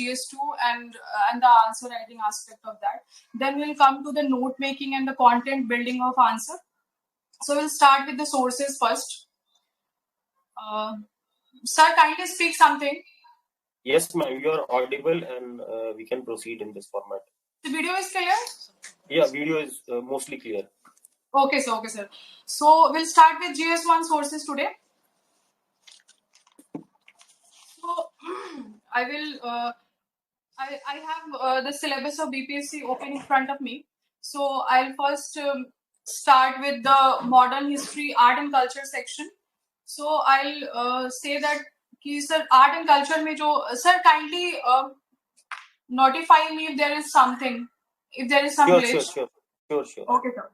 GS2 and the answer writing aspect of that. Then we'll come to the note making and the content building of answer. So we'll start with the sources first. Sir, kindly speak something. Yes, ma'am, you are audible and we can proceed in this format. The video is clear? Yeah, video is mostly clear. Okay, sir. So we'll start with GS1 sources today. So I will. I have the syllabus of BPSC open in front of me. So I'll first start with the modern history, art and culture section. So I'll say that कि sir art and culture में जो sir kindly notify me if there is something, if there is some glitch. Sure. Okay sir.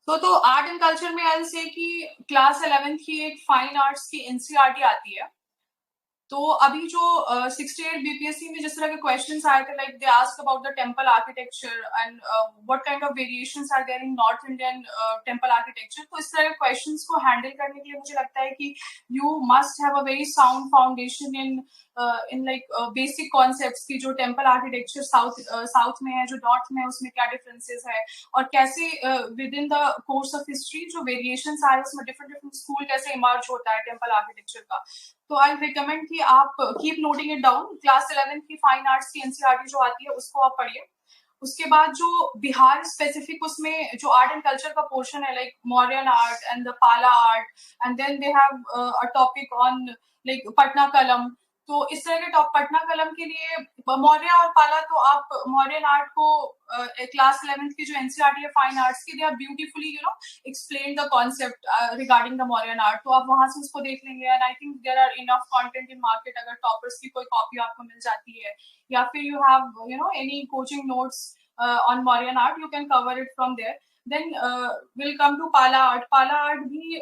तो art and culture में आई से कि class 11th की एक fine arts की एनसीईआरटी आती है. तो अभी जो 68 बीपीएससी में जिस तरह के क्वेश्चंस आए थे, like they ask about the temple architecture and what kind of variations are there in North Indian temple architecture. तो इस तरह के क्वेश्चंस को हैंडल करने के लिए मुझे लगता है कि you must have a very sound foundation in like basic concepts की, जो टेंपल आर्किटेक्चर साउथ में है, जो नॉर्थ में है, उसमें क्या डिफरेंसेस है, और कैसे with in the course of history जो वेरिएशंस आए उसमें डिफरेंट स्कूल कैसे इमर्ज होता है टेंपल आर्किटेक्चर का. तो आई रिकमेंड कि आप keep noting it down. Class 11th की फाइन आर्ट्स की एनसीईआरटी जो आती है उसको आप पढ़िए. उसके बाद जो बिहार स्पेसिफिक उसमें जो आर्ट एंड कल्चर का पोर्शन है, like Mauryan art and the Pala art, and then they have a topic on like Patna Kalam. तो इस तरह के टॉप पटना कलम के लिए मौर्य और पाला, तो आप मौर्यन आर्ट को क्लास 11th की जो एनसीईआरटी है फाइन आर्ट्स की, they are beautifully explain the concept regarding the Mauryan art. तो आप वहां से उसको देख लेंगे. And I think there are enough content in market. अगर टॉपर्स की कोई कॉपी आपको मिल जाती है या फिर you have any coaching notes on Mauryan art, you can cover it from there. Then will come to Pala art. Pala art भी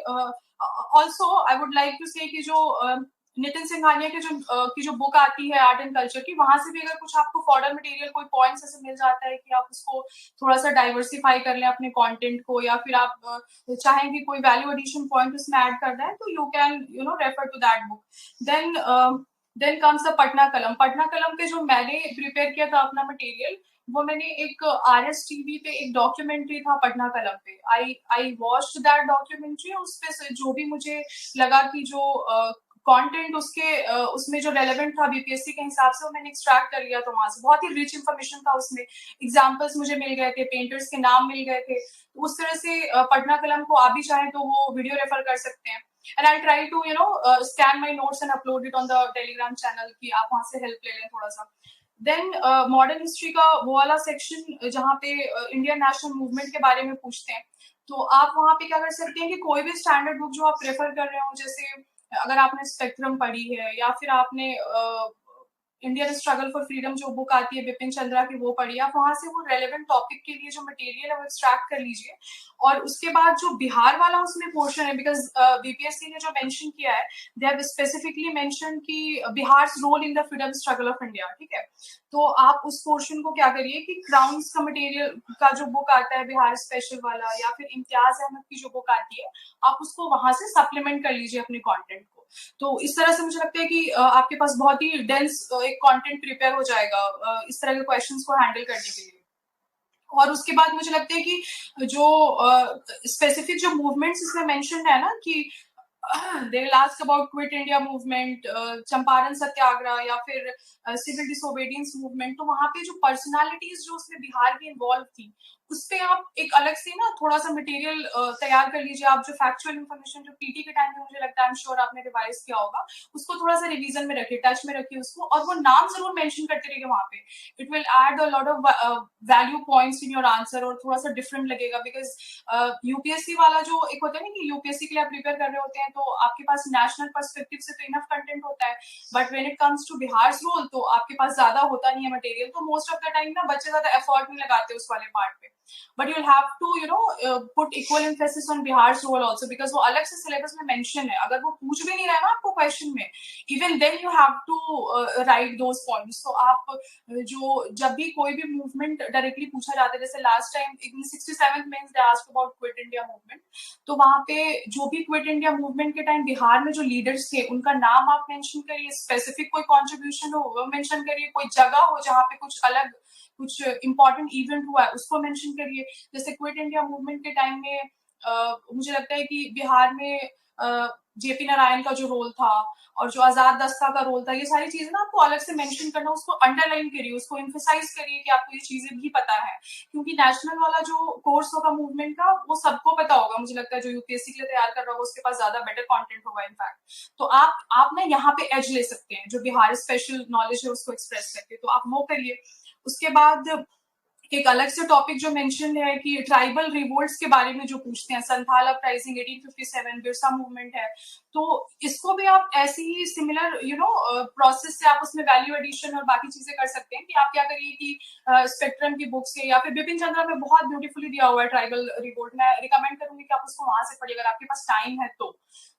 also I would like to से कि जो नितिन सिंघानिया की जो बुक आती है आर्ट एंड कल्चर की, वहां से भी अगर कुछ आपको फॉर्डर मटेरियल कोई पॉइंट्स ऐसे मिल जाता है कि आप उसको थोड़ा सा डाइवर्सिफाई कर लें अपने कंटेंट को, या फिर आप चाहें कि कोई वैल्यू एडिशन पॉइंट उसमें ऐड करना है, तो you can refer to that book. Then comes the Patna Kalam. Patna कलम पे जो मैंने प्रिपेयर किया था अपना मटेरियल, वो मैंने एक RS TV पे एक डॉक्यूमेंट्री था पटना कलम पे. I watched that documentary. उस पे जो भी मुझे लगा कि जो कंटेंट उसमें जो रेलेवेंट था बीपीएससी के हिसाब से, वो मैंने एक्सट्रैक्ट कर लिया. तो वहां से बहुत ही रिच इंफॉर्मेशन था उसमें. एग्जांपल्स मुझे मिल गए थे, पेंटर्स के नाम मिल गए थे. तो उस तरह से पटना कलम को आप भी चाहें तो वो वीडियो रेफर कर सकते हैं. And I try to scan my notes and upload it on the Telegram channel की आप वहां से हेल्प ले लें थोड़ा सा. देन मॉडर्न हिस्ट्री का वो वाला सेक्शन जहाँ पे इंडियन नेशनल मूवमेंट के बारे में पूछते हैं, तो आप वहां पे क्या कर सकते हैं कि कोई भी स्टैंडर्ड बुक जो आप रेफर कर रहे हो, जैसे अगर आपने स्पेक्ट्रम पढ़ी है या फिर आपने इंडियन स्ट्रगल फॉर फ्रीडम जो बुक आती है बिपिन चंद्रा की, वो पढ़िए. आप वहां से वो रेलेवेंट टॉपिक के लिए जो मटेरियल है वो एक्सट्रैक्ट कर लीजिए. और उसके बाद जो बिहार वाला उसमें पोर्शन है, बिकॉज बीपीएससी ने जो मेंशन किया है, दे हैव स्पेसिफिकली मेंशन कि Bihar's role in the freedom struggle of India. ठीक है, तो आप उस पोर्शन को क्या करिए कि क्राउन्स का मटेरियल का जो बुक आता है बिहार स्पेशल वाला, या फिर इम्तियाज अहमद की जो बुक आती है, आप उसको वहां से सप्लीमेंट कर लीजिए अपने कंटेंट को. तो इस तरह से मुझे लगता है कि आपके पास बहुत ही डेंस एक कंटेंट प्रिपेयर हो जाएगा इस तरह के क्वेश्चंस को हैंडल करने के लिए. और उसके बाद मुझे लगता है कि जो स्पेसिफिक जो मूवमेंट्स इसमें मेंशन है ना, कि they will ask about quit India movement, Champaran Satyagraha, या फिर सिविल डिसोबीडियंस मूवमेंट. तो वहां पे जो पर्सनालिटीज जो उसमें बिहार की इन्वॉल्व थी, उस पे आप एक अलग से ना थोड़ा सा मटेरियल तैयार कर लीजिए. आप जो फैक्चुअल इन्फॉर्मेशन जो पीटी के टाइम में मुझे लगता है, आई एम श्योर आपने रिवाइज किया होगा, उसको थोड़ा सा रिवीजन में रखिए, टच में रखिए उसको, और वो नाम जरूर मेंशन करते रहिए वहां पे. It will add a lot of value points in your answer, और थोड़ा सा डिफरेंट लगेगा. बिकॉज यूपीएससी वाला जो एक होता है ना कि यूपीएससी के लिए आप प्रिपेयर कर रहे होते हैं, तो आपके पास नेशनल पर्सपेक्टिव से तो इनफ कंटेंट होता है, but when it comes to Bihar role तो आपके पास ज्यादा होता नहीं है मटेरियल. तो मोस्ट ऑफ द टाइम ना बच्चे ज्यादा एफर्ट नहीं लगाते उस वाले पार्ट पे. But you have to put equal emphasis on Bihar role also, because वो अलग से सिलेबस में मेंशन है. अगर वो पूछ भी नहीं रहा है ना आपको क्वेश्चन में, even then you have to write those points. तो आप जो जब भी कोई भी मूवमेंट डायरेक्टली पूछा जाता है, जैसे last time 67th Mains they asked about quit India movement, तो वहां पे जो भी क्विट इंडिया मूवमेंट के टाइम बिहार में जो लीडर्स थे उनका नाम आप मेंशन करिए, स्पेसिफिक कोई कंट्रीब्यूशन हो वो मेंशन करिए, कोई जगह हो जहाँ पे कुछ अलग कुछ इंपॉर्टेंट इवेंट हुआ है उसको मेंशन करिए. जैसे क्विट इंडिया मूवमेंट के टाइम में मुझे लगता है कि बिहार में जेपी नारायण का जो रोल था और जो आजाद दस्ता का रोल था, ये सारी चीजें ना आपको अलग से मेंशन करना, उसको अंडरलाइन करिए, उसको एम्फेसाइज करिए कि आपको ये चीजें भी पता है. क्योंकि नेशनल वाला जो कोर्स होगा मूवमेंट का वो सबको पता होगा, मुझे लगता है जो यूपीएससी के लिए तैयार कर रहा होगा उसके पास ज्यादा बेटर कंटेंट होगा इनफैक्ट. तो आप ना यहाँ पे एज ले सकते हैं, जो बिहार स्पेशल नॉलेज है उसको एक्सप्रेस करके, तो आप वो करिए. उसके बाद एक अलग से टॉपिक जो मेंशन है कि ट्राइबल रिवोल्ट्स के बारे में जो पूछते हैं, संथाल अपराइजिंग 1857, बिरसा मूवमेंट है, तो इसको भी आप ऐसे ही सिमिलर प्रोसेस से आप उसमें वैल्यू एडिशन और बाकी चीजें कर सकते हैं. कि आप क्या करिए कि स्पेक्ट्रम की बुक से या फिर बिपिन चंद्रा में बहुत ब्यूटीफुली दिया हुआ है ट्राइबल रिवोल्ट, मैं रिकमेंड करूंगी कि आप उसको वहां से पढ़िए अगर आपके पास टाइम है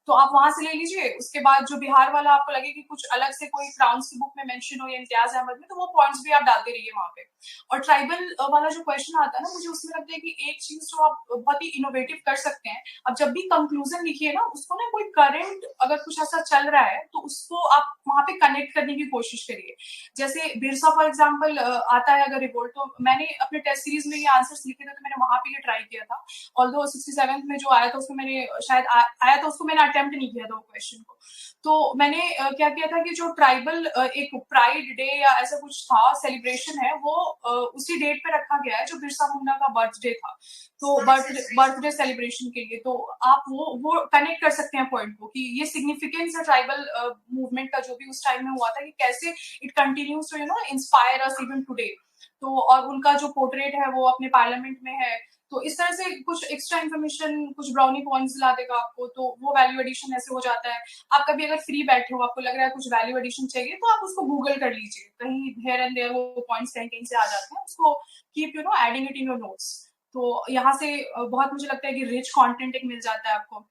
तो आप वहां से ले लीजिए. उसके बाद जो बिहार वाला आपको लगे कि कुछ अलग से कोई क्राउन्स की बुक में मेंशन हो या इम्तियाज अहमद में, तो वो पॉइंट्स भी आप डालते रहिए वहां पे. और ट्राइबल वाला जो क्वेश्चन आता है ना, मुझे उसमें लगता है कि एक चीज जो आप बहुत ही इनोवेटिव कर सकते हैं, अब जब भी कंक्लूजन लिखिए ना, उसको ना कोई करंट अगर कुछ ऐसा चल रहा है तो उसको आप वहां पे कनेक्ट करने की कोशिश करिए. जैसे बिरसा फॉर एग्जाम्पल आता है अगर रिवोल्ट, तो मैंने अपने टेस्ट सीरीज में ये आंसर्स लिखे थे, तो मैंने वहां पे ये ट्राई किया था. ऑल्दो 67th में जो आया था उसमें मैंने शायद आया था, उसको मैंने अटेम्प्ट नहीं किया था वो क्वेश्चन को. तो मैंने क्या किया था कि जो ट्राइबल एक प्राइड डे या ऐसा कुछ था सेलिब्रेशन है, वो उसी डेट पे रखा गया है जो बिरसा मुंडा का बर्थडे था, तो बर्थडे सेलिब्रेशन के लिए. तो आप वो कनेक्ट कर सकते हैं पॉइंट को कि ये सिग्निफिकेंस है ट्राइबल मूवमेंट का जो भी उस टाइम में हुआ था, कि कैसे it continues to inspire us even today. तो और उनका जो पोर्ट्रेट है वो अपने पार्लियामेंट में है. तो इस तरह से कुछ एक्स्ट्रा इन्फॉर्मेशन, कुछ ब्राउनी पॉइंट्स ला देगा आपको, तो वो वैल्यू एडिशन ऐसे हो जाता है. आप कभी अगर फ्री बैठे हो, आपको लग रहा है कुछ वैल्यू एडिशन चाहिए, तो आप उसको गूगल कर लीजिए, कहीं हेयर एंड देयर वो पॉइंट्स कहीं कहीं से आ जाते हैं, उसको keep adding it in your notes. तो यहाँ से बहुत मुझे लगता है कि रिच कंटेंट एक मिल जाता है आपको.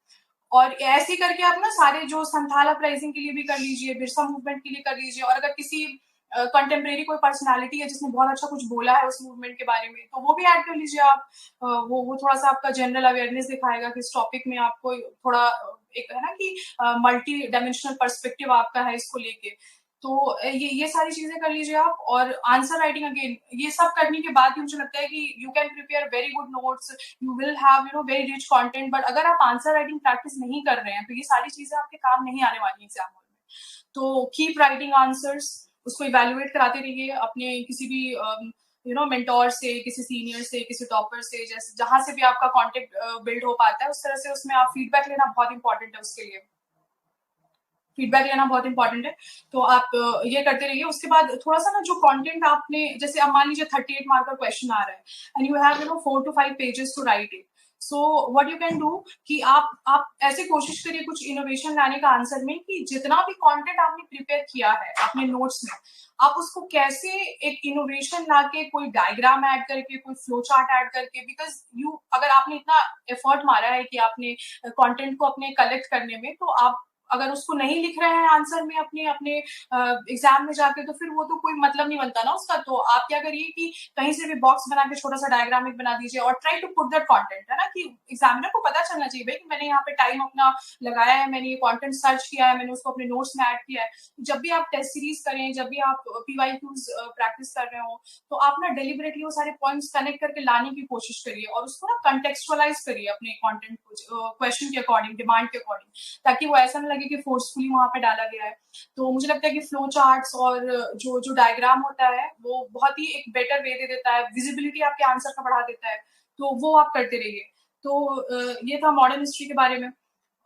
और ऐसे करके आप ना सारे जो संथाल अपराइजिंग के लिए भी कर लीजिए, बिरसा मूवमेंट के लिए कर लीजिए, और अगर किसी कंटेम्प्रेरी कोई पर्सनालिटी है जिसने बहुत अच्छा कुछ बोला है उस मूवमेंट के बारे में, तो वो भी ऐड कर लीजिए आप. वो थोड़ा सा आपका जनरल अवेयरनेस दिखाएगा कि इस टॉपिक में आपको थोड़ा एक है ना कि मल्टी डायमेंशनल पर्सपेक्टिव आपका है इसको लेके. तो ये सारी चीजें कर लीजिए आप. और आंसर राइटिंग अगेन, ये सब करने के बाद मुझे लगता है कि you can prepare very good notes, you will have very rich content. But अगर आप आंसर राइटिंग प्रैक्टिस नहीं कर रहे हैं तो ये सारी चीजें आपके काम नहीं आने वाली एग्जाम हॉल में. तो कीप राइटिंग आंसर्स, उसको इवेल्युएट कराते रहिए अपने किसी भी मेंटोर से, किसी सीनियर से, किसी टॉपर से, जैसे जहां से भी आपका कांटेक्ट बिल्ड हो पाता है उस तरह से उसमें आप फीडबैक लेना बहुत इंपॉर्टेंट है. उसके लिए फीडबैक लेना बहुत इंपॉर्टेंट है. तो आप ये करते रहिए. उसके बाद थोड़ा सा ना जो कंटेंट आपने, जैसे अब मान लीजिए 38 मार्क का क्वेश्चन आ रहा है and you have 4 to 5 pages to write it. So what you can do कि आप ऐसे कोशिश करिए कुछ इनोवेशन लाने का आंसर में, कि जितना भी कंटेंट आपने प्रिपेयर किया है अपने नोट्स में, आप उसको कैसे एक इनोवेशन लाके, कोई डायग्राम ऐड करके, कोई फ्लो चार्ट ऐड करके, बिकॉज अगर आपने इतना एफर्ट मारा है कि आपने कंटेंट को अपने कलेक्ट करने में, तो आप अगर उसको नहीं लिख रहे हैं आंसर में अपने अपने एग्जाम में जाके, तो फिर वो तो कोई मतलब नहीं बनता ना उसका. तो आप क्या करिए कि कहीं से भी बॉक्स बना के छोटा सा डायग्राम एक बना दीजिए और try to put that content, है ना, कि एग्जामिनर को पता चलना चाहिए भाई कि मैंने यहाँ पे टाइम अपना लगाया है, मैंने ये कंटेंट सर्च किया है, मैंने उसको अपने नोट्स में ऐड किया है. जब भी आप टेस्ट सीरीज करें, जब भी आप पीवाईक्यूज प्रैक्टिस कर रहे हो, तो आप ना डेलिबरेटली वो सारे पॉइंट्स कनेक्ट करके लाने की कोशिश करिए और उसको ना कंटेक्चुअलाइज करिए अपने कंटेंट को क्वेश्चन के अकॉर्डिंग, डिमांड के अकॉर्डिंग, ताकि वो ऐसा ना लगे कि फोर्सफुली वहां पे डाला गया है. तो मुझे लगता है कि फ्लो चार्ट्स और जो जो डायग्राम होता है वो बहुत ही एक बेटर वे दे देता है, विजिबिलिटी आपके आंसर का बढ़ा देता है. तो वो आप करते रहिए. तो ये था मॉडर्न हिस्ट्री के बारे में.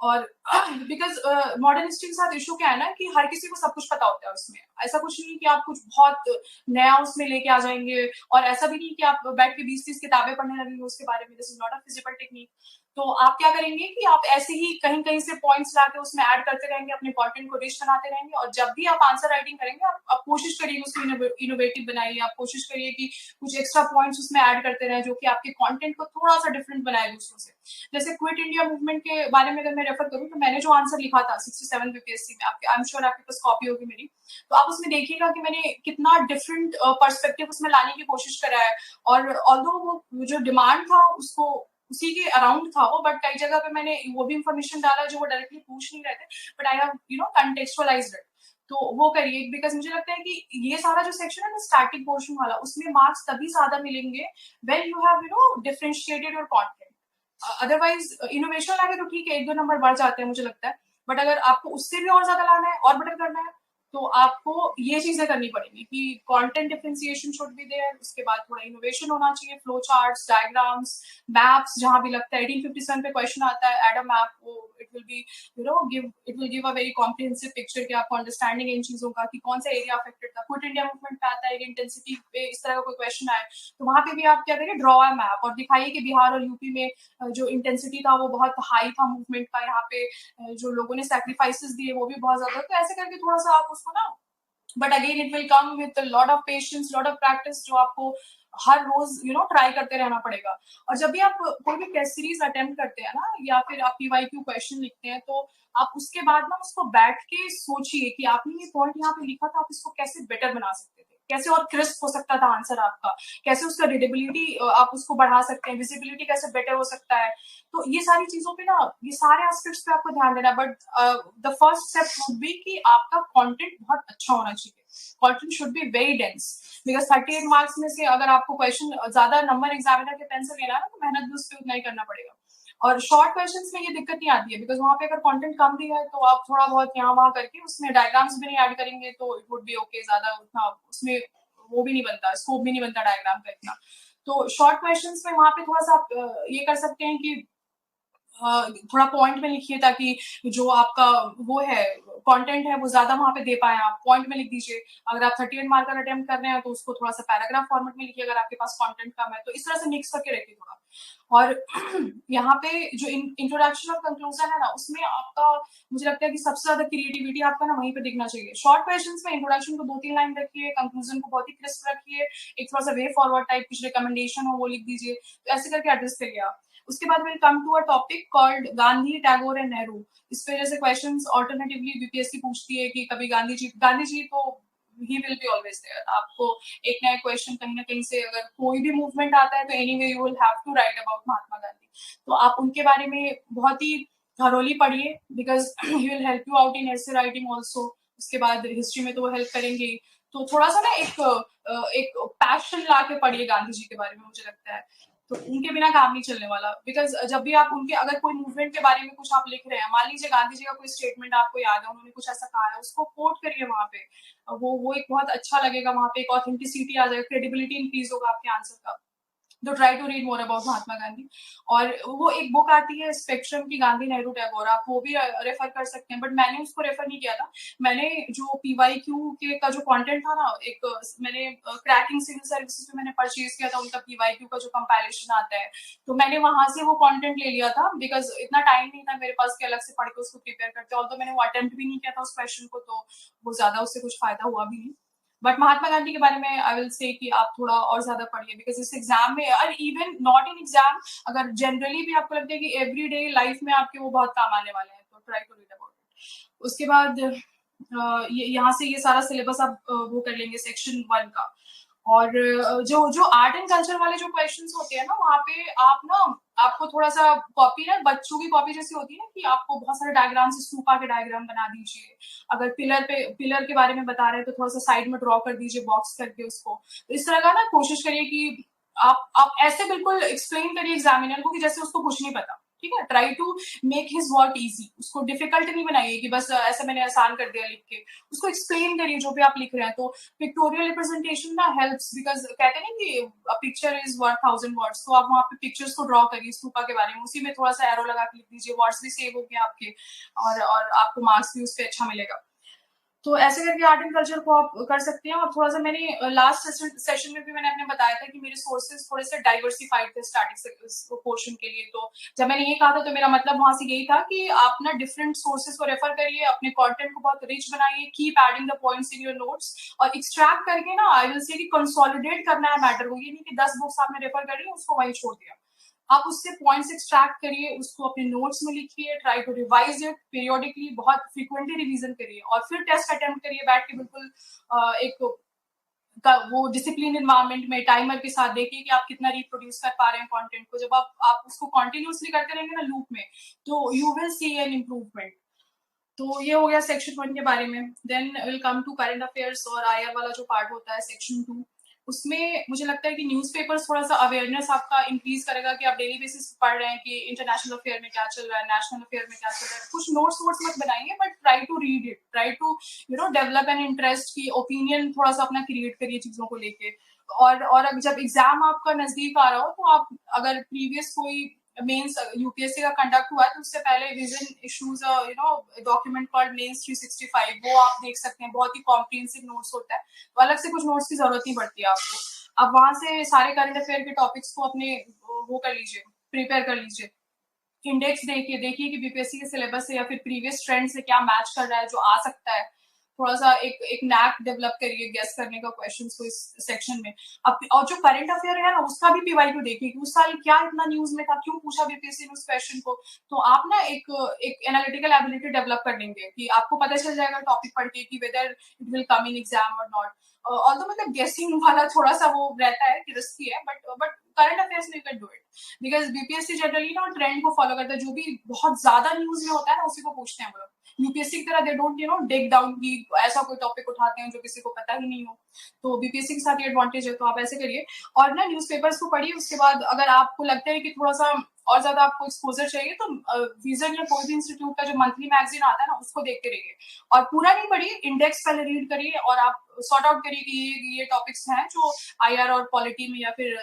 और बिकॉज मॉडर्न हिस्ट्री के साथ इशू क्या है ना कि हर किसी को सब कुछ पता होता है उसमें। ऐसा कुछ नहीं कि आप कुछ बहुत नया उसमें लेके आ जाएंगे, और ऐसा भी नहीं कि आप बैठ के 20-30 किताबें पढ़ने लगेंगे उसके बारे में। This is not a physical technique. तो आप क्या करेंगे कि आप ऐसे ही कहीं कहीं से पॉइंट्स लाके उसमें ऐड करते रहेंगे, अपने कंटेंट को रिच बनाते रहेंगे, और जब भी आप आंसर राइटिंग करेंगे आप कोशिश करिए उसको इनोवेटिव बनाइए। आप कोशिश करिए कि कुछ एक्स्ट्रा पॉइंट्स उसमें ऐड करते रहे जो कि आपके कंटेंट को थोड़ा सा डिफरेंट बनाए दूसरों से। जैसे क्विट इंडिया मूवमेंट के बारे में अगर मैं रेफर करूं, तो मैंने जो आंसर लिखा था 67 बीपीएससी में, आपके आई एम श्योर आपके पास कॉपी होगी मेरी, तो आप उसमें देखिएगा कि मैंने कितना डिफरेंट पर्सपेक्टिव उसमें लाने की कोशिश करा है। और ऑल्दो वो जो डिमांड था उसको उसी के अराउंड था वो, बट कई जगह पे मैंने वो भी इंफॉर्मेशन डाला जो वो डायरेक्टली पूछ नहीं रहे थे, बट आई हैव कंटेक्चुअलाइज्ड इट। तो वो करिए, बिकॉज मुझे लगता है कि ये सारा जो सेक्शन है ना स्टैटिक पोर्शन वाला, उसमें मार्क्स तभी ज्यादा मिलेंगे when you have differentiated your content. Otherwise innovation लाके तो ठीक है, 1-2 नंबर बढ़ जाते हैं मुझे लगता है, बट अगर आपको उससे भी और ज्यादा लाना है और बेटर करना है, तो आपको ये चीजें करनी पड़ेगी कि content differentiation should be there. उसके बाद थोड़ा इनोवेशन होना चाहिए, फ्लो चार्ट्स, डायग्राम्स, मैप्स, जहां भी लगता है 1857 पे क्वेश्चन आता है एड अ मैप, वो it will be give a very comprehensive picture कि आपको अंडरस्टैंडिंग इन चीजों का कि कौन सा एरिया अफेक्टेड था। क्विट इंडिया मूवमेंट पे आता है इंटेंसिटी पे इस तरह का कोई क्वेश्चन आए, तो वहां पे भी आप क्या करिए, ड्रॉ अ मैप और दिखाइए कि बिहार और यूपी में जो इंटेंसिटी था वो बहुत हाई था मूवमेंट का, यहाँ पे जो लोगों ने सैक्रिफाइसेस दिए वो भी बहुत ज्यादा। तो ऐसे करके थोड़ा सा आप उसको ना, but again it will come with lot of patience, lot of practice, जो आपको हर रोज ट्राई करते रहना पड़ेगा। और जब भी आप कोई भी टेस्ट सीरीज अटेम्प्ट करते हैं ना, या फिर आप पीवाईक्यू क्वेश्चन लिखते हैं, तो आप उसके बाद ना उसको बैठ के सोचिए कि आपने ये पॉइंट यहाँ पे लिखा था, आप इसको कैसे बेटर बना सकते थे, कैसे और क्रिस्प हो सकता था आंसर आपका, कैसे उसका रीडेबिलिटी आप उसको बढ़ा सकते हैं, विजिबिलिटी कैसे बेटर हो सकता है। तो ये सारी चीजों पे ना, ये सारे एस्पेक्ट्स पे आपको ध्यान देना। But the first step would be कि आपका कंटेंट बहुत अच्छा होना चाहिए। Content should be very dense, because 38 marks में से अगर आपको क्वेश्चन ज्यादा नंबर एग्जामिनर के पेन से लेना है ना, तो मेहनत भी उस पर उतना ही करना पड़ेगा। और शॉर्ट क्वेश्चंस में ये दिक्कत नहीं आती है, बिकॉज वहां पे अगर कंटेंट कम भी है तो आप थोड़ा बहुत यहाँ वहां करके उसमें डायग्राम्स भी नहीं ऐड करेंगे तो इट वुड बी ओके। ज्यादा उतना उसमें वो भी नहीं बनता, स्कोप भी नहीं बनता डायग्राम का इतना। तो शॉर्ट क्वेश्चंस में वहां पे थोड़ा सा आप ये कर सकते हैं कि थोड़ा पॉइंट में लिखिए, ताकि जो आपका वो है कंटेंट है वो ज्यादा वहां पे दे पाए। आप पॉइंट में लिख दीजिए। अगर आप 38 मार्कर अटेम्प्ट कर रहे हैं तो उसको थोड़ा सा पैराग्राफ फॉर्मेट में लिखिए, अगर आपके पास कंटेंट कम है तो इस तरह से मिक्स करके रखिए थोड़ा। और यहाँ पे जो इंट्रोडक्शन और कंक्लूजन है ना, उसमें आपका मुझे लगता है कि सबसे ज्यादा क्रिएटिविटी आपका ना वहीं पे दिखना चाहिए। शॉर्ट क्वेश्चंस में इंट्रोडक्शन को 2-3 लाइन रखिए, कंक्लूजन को बहुत ही क्रिस्प रखिए, एक थोड़ा सा वे फॉरवर्ड टाइप कुछ रिकमेंडेशन हो वो लिख दीजिए। तो ऐसे करके एड्रेस करिए आप। उसके बाद will come to a topic called Gandhi, Tagore and Nehru. इस पे जैसे क्वेश्चंस ऑल्टरनेटिवली बीपीएससी पूछती है कि कभी गांधी जी तो he will be always there. आपको एक ना एक क्वेश्चन कहीं ना कहीं से, अगर कोई भी मूवमेंट आता है तो anyway you will have to write about Mahatma Gandhi. तो आप उनके बारे में बहुत ही थरोली पढ़िए, because he will help you out in essay writing also. उसके बाद हिस्ट्री में तो वो हेल्प करेंगे। तो थोड़ा सा ना एक पैशन ला के पढ़िए गांधी जी के बारे में, मुझे लगता है। तो उनके बिना काम नहीं चलने वाला, बिकॉज जब भी आप उनके अगर कोई मूवमेंट के बारे में कुछ आप लिख रहे हैं, मान लीजिए गांधी जी का कोई स्टेटमेंट आपको याद है, उन्होंने कुछ ऐसा कहा है, उसको कोट करिए वहां पे। वो एक बहुत अच्छा लगेगा, वहां पे एक ऑथेंटिसिटी आ जाएगा, क्रेडिबिलिटी इंक्रीज होगा आपके आंसर का। तो try to read more about Mahatma Gandhi. और वो एक बुक आती है स्पेक्ट्रम की, गांधी, नेहरू, टैगोर, आप वो भी रेफर कर सकते हैं, बट मैंने उसको रेफर नहीं किया था। मैंने जो पीवाईक्यू के का जो कंटेंट था ना, एक मैंने क्रैकिंग सिविल सर्विसेज में मैंने परचेज किया था उनका पीवाईक्यू का जो कंपाइलेशन आता है, तो मैंने वहां से वो कंटेंट ले लिया था, बिकॉज इतना टाइम नहीं था मेरे पास कि अलग से पढ़ के उसको प्रिपेयर करते। और तो मैंने वो अटेम्प्ट भी नहीं किया था उस क्वेश्चन को, तो वो ज्यादा उससे कुछ फायदा हुआ भी नहीं। बट महात्मा गांधी के बारे में आई विल से कि आप थोड़ा और ज्यादा पढ़िए, बिकॉज इस एग्जाम में, और इवन नॉट इन एग्जाम, अगर जनरली भी आपको लगता है कि एवरीडे लाइफ में आपके वो बहुत काम आने वाले हैं, तो try to read about it. उसके बाद यहाँ से ये सारा सिलेबस आप वो कर लेंगे सेक्शन 1 का। और जो जो आर्ट एंड कल्चर वाले जो क्वेश्चंस होते हैं ना, वहाँ पे आप ना, आपको थोड़ा सा कॉपी ना, बच्चों की कॉपी जैसी होती है ना, कि आपको बहुत सारे डायग्राम से स्तूपा के डायग्राम बना दीजिए। अगर पिलर के बारे में बता रहे हैं तो थोड़ा सा साइड में ड्रॉ कर दीजिए बॉक्स करके उसको। तो इस तरह का ना कोशिश करिए कि आप ऐसे बिल्कुल एक्सप्लेन करिए एग्जामिनर को कि जैसे उसको कुछ नहीं पता। ठीक है, try to make his work easy, उसको डिफिकल्ट नहीं बनाइए कि बस ऐसा मैंने आसान कर दिया लिख के, उसको एक्सप्लेन करिए जो भी आप लिख रहे हैं। तो पिक्टोरियल रिप्रेजेंटेशन ना हेल्प्स, बिकॉज कहते हैं ना कि a picture is worth 1000 words, तो आप वहाँ पे पिक्चर्स को ड्रॉ करिए स्तूपा के बारे में, उसी में थोड़ा सा एरो लगा के लिख दीजिए, वर्ड्स भी सेव हो गए आपके, और आपको मार्क्स भी उस पर अच्छा मिलेगा। तो ऐसे करके आर्ट एंड कल्चर को आप कर सकते हैं। और थोड़ा सा मैंने लास्ट सेशन में भी मैंने आपने बताया था कि मेरे सोर्सेज थोड़े से डाइवर्सिफाइड थे स्टार्टिंग पोर्शन के लिए। तो जब मैंने ये कहा था तो मेरा मतलब वहां से यही था कि आप ना डिफरेंट सोर्सेज को रेफर करिए, अपने कंटेंट को बहुत रिच बनाइए, keep adding the points in your notes, और एक्सट्रैक्ट करके ना आई विल से कि कंसोलिडेट करना है मैटर को। ये नहीं कि 10 बुक्स आपने रेफर करी उसको वहीं छोड़ दिया, आप उससे पॉइंट्स एक्सट्रैक्ट करिए, उसको अपने नोट्स में लिखिए, try to revise it periodically, बहुत फ्रीक्वेंटली रिवीजन करिए, और फिर टेस्ट अटेम्प्ट करिए बैठ के बिल्कुल एक वो डिसिप्लिन एनवायरनमेंट में टाइमर के साथ देखिए कि आप कितना रिप्रोड्यूस कर पा रहे हैं कंटेंट को। जब आप उसको कंटिन्यूअसली करते रहेंगे ना लूप में, तो you will see an improvement. तो ये हो गया सेक्शन 1 के बारे में। Then will come to current affairs और आईआर वाला जो पार्ट होता है सेक्शन 2, उसमें मुझे लगता है कि न्यूज़पेपर्स थोड़ा सा अवेयरनेस आपका इंक्रीज करेगा कि आप डेली बेसिस पढ़ रहे हैं कि इंटरनेशनल अफेयर में क्या चल रहा है, नेशनल अफेयर में क्या चल रहा है। कुछ नोट्स वोट्स मत बनाइए, but try to read it, try to develop an interest की ओपिनियन थोड़ा सा अपना क्रिएट करिए चीजों को लेके। और अब जब एग्जाम आपका नजदीक आ रहा हो, तो आप अगर प्रीवियस कोई मेंस यूपीएससी का कंडक्ट हुआ है तो उससे पहले vision issues document called Mains 365, वो आप देख सकते हैं, बहुत ही कॉम्प्रिहेंसिव नोट्स होता है, तो अलग से कुछ नोट्स की जरूरत नहीं पड़ती है आपको। अब वहां से सारे करंट अफेयर के टॉपिक्स को अपने वो कर लीजिए, प्रिपेयर कर लीजिए, इंडेक्स देखिए कि बीपीएससी के सिलेबस से या फिर प्रीवियस ट्रेंड से क्या मैच कर रहा है जो आ सकता है। थोड़ा सा एक नैक डेवलप करिए गेस करने का क्वेश्चंस को इस सेक्शन में। अब और जो करंट अफेयर है ना उसका भी पीवाईक्यू देखिए कि उस साल क्या इतना न्यूज में था, क्यों पूछा बीपीएससी ने उस क्वेश्चन को। तो आप ना एक एनालिटिकल एबिलिटी डेवलप कर लेंगे कि आपको पता चल जाएगा टॉपिक पढ़ के कि whether it will come in exam और नॉट। ऑल्दो मतलब गेसिंग वाला थोड़ा सा वो रहता है कि रिस्की है, बट करंट अफेयर्स में you can do it, because BPSC generally ना ट्रेंड को फॉलो करता है, जो भी बहुत ज्यादा न्यूज में होता है ना उसी को पूछते हैं वो लोग। यूपीएससी की तरह दे डोंट डिग डाउन की ऐसा कोई टॉपिक उठाते हैं जो किसी को पता ही नहीं हो। तो बीपीएससी के साथ ये एडवांटेज है, तो आप ऐसे करिए। और ना न्यूज़पेपर्स को पढ़िए, उसके बाद अगर आपको लगता है कि थोड़ा सा और ज्यादा आपको एक्सपोजर चाहिए तो विजन या कोई भी इंस्टीट्यूट का जो मंथली मैगजीन आता है ना उसको देखते रहिए, और पूरा नहीं पढ़िए, इंडेक्स पहले रीड करिए और आप सॉर्ट आउट करिए कि ये टॉपिक्स हैं जो आईआर और पॉलिटी में या फिर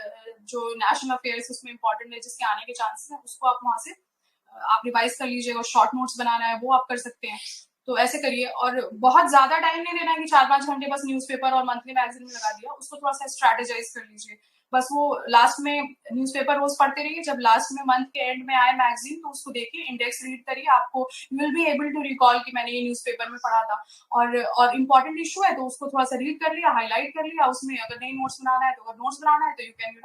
जो नेशनल अफेयर्स उसमें इंपॉर्टेंट है, जिसके आने के चांसेस हैं, उसको आप वहां से आप रिवाइज कर लीजिएगा। शॉर्ट नोट्स बनाना है वो आप कर सकते हैं, तो ऐसे करिए। और बहुत ज्यादा टाइम नहीं देना है कि 4-5 घंटे बस न्यूज़पेपर और मंथली मैगजीन में लगा दिया, उसको थोड़ा सा स्ट्रेटेजाइज कर लीजिए। बस वो लास्ट में न्यूज़पेपर रोज पढ़ते रहिए, जब लास्ट में मंथ के एंड में आए मैगजीन तो उसको देखिए, इंडेक्स रीड करिए, आपको you will be able to recall कि मैंने ये न्यूज़पेपर में पढ़ा था। और इम्पोर्टेंट इशू है तो उसको थोड़ा सा रीड कर लिया, हाईलाइट कर लिया, उसमें अगर नई नोट्स बनाना है तो अगर नोट्स बनाना है तो you can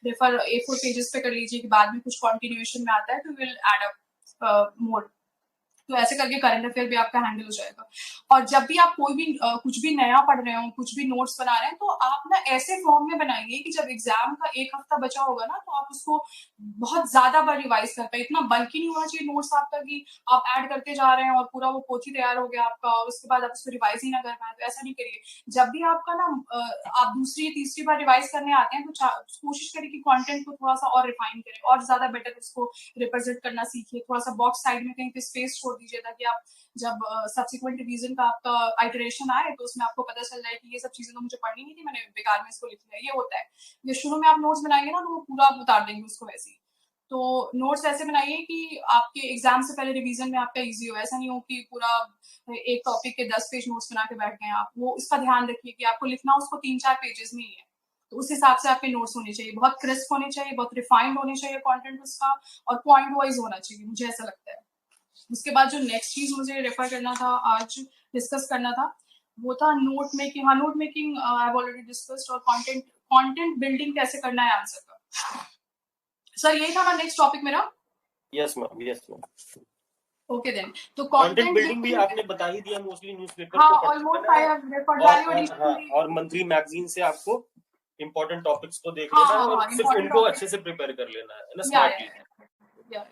refer A4 pages पे कर लीजिए कि बाद में कुछ कॉन्टिन्यूएशन में आता है तो विल एड अप मोर। तो ऐसे करके करंट अफेयर भी आपका हैंडल हो जाएगा। और जब भी आप कोई भी कुछ भी नया पढ़ रहे हो, कुछ भी नोट्स बना रहे हैं, तो आप ना ऐसे फॉर्म में बनाइए कि जब एग्जाम का 1 हफ्ता बचा होगा ना तो आप उसको बहुत ज्यादा बार रिवाइज कर पाए। इतना बल्कि नहीं होना चाहिए नोट्स आपका कि आप ऐड करते जा रहे हैं और पूरा वो पोथी तैयार हो गया आपका और उसके बाद आप उसको रिवाइज ही ना कर पाए, तो ऐसा नहीं करिए। जब भी आपका ना आप दूसरी तीसरी बार रिवाइज करने आते हैं तो कोशिश करिए कि कंटेंट को थोड़ा सा और रिफाइन करें और ज्यादा बेटर उसको रिप्रेजेंट करना सीखिए। थोड़ा सा बॉक्स साइड में कहीं पे स्पेस छोड़ दीजिए ताकि आप जब सब्सिक्वेंट रिवीजन का आपका आइटरेशन आए तो उसमें आपको पता चल जाए कि ये सब चीजें तो मुझे पढ़नी नहीं थी, मैंने बेकार में इसको लिख लिया। ये होता है, ये शुरू में आप नोट्स बनाएंगे ना तो वो पूरा आप उतार देंगे उसको वैसे ही। तो नोट्स ऐसे बनाइए कि आपके एग्जाम से पहले रिवीजन में आपका इजी हो, ऐसा नहीं हो कि पूरा एक टॉपिक के 10 पेज नोट्स बना के बैठ गए आप। वो इसका ध्यान रखिए कि आपको लिखना उसको 3-4 पेजेस में ही है, तो उस हिसाब से आपके नोट्स होने चाहिए, बहुत क्रिस्प होने चाहिए, बहुत रिफाइंड होने चाहिए कंटेंट उसका, और पॉइंट वाइज होना चाहिए, मुझे ऐसा लगता है। उसके बाद जो नेक्स्ट चीज मुझे रेफर करना था, आज डिस्कस करना था, वो था नोट मेकिंग। हाँ, note making I have already discussed, और कंटेंट बिल्डिंग कैसे करना है आंसर का। सर यही था ना नेक्स्ट टॉपिक मेरा? Yes ma'am, yes ma'am. Okay then, तो कंटेंट बिल्डिंग भी आपने बता ही दिया, मोस्टली न्यूज़पेपर हाँ, को almost I have referred value addition और मंथली मैगजीन से आपको इंपॉर्टेंट टॉपिक्स को देख हाँ, लेना है हाँ, और हाँ, सिर्फ important उनको topics. अच्छे से प्रिपेयर कर लेना है ना, या स्मार्टली।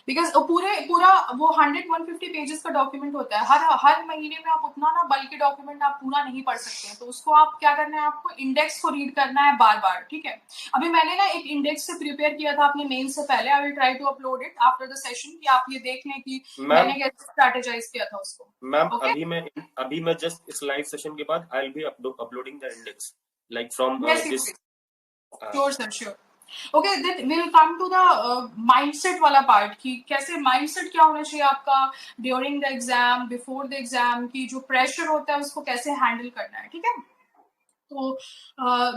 बिकॉज पूरा वो 100-150 पेजेस का डॉक्यूमेंट होता है, हर महीने में आप उतना ना बल्कि डॉक्यूमेंट आप पूरा नहीं पढ़ सकते हैं, तो उसको आप क्या करना है, आपको इंडेक्स को रीड करना है बार बार, ठीक है। अभी मैंने ना एक इंडेक्स से प्रिपेयर किया था अपने मेन से पहले, I will try to upload it after the session, कि आप ये देख लें कि मैम मैंने कैसे स्ट्रेटेजाइज किया था उसको। मैम ओके, अभी मैं जस्ट इस लाइव सेशन के बाद I will be uploading the index like from yes this. Sure sir, sure. Okay, then we will come to the mindset वाला पार्ट, कि कैसे माइंडसेट क्या होना चाहिए आपका during the exam, before the exam, की जो प्रेशर होता है उसको कैसे हैंडल करना है, ठीक है। तो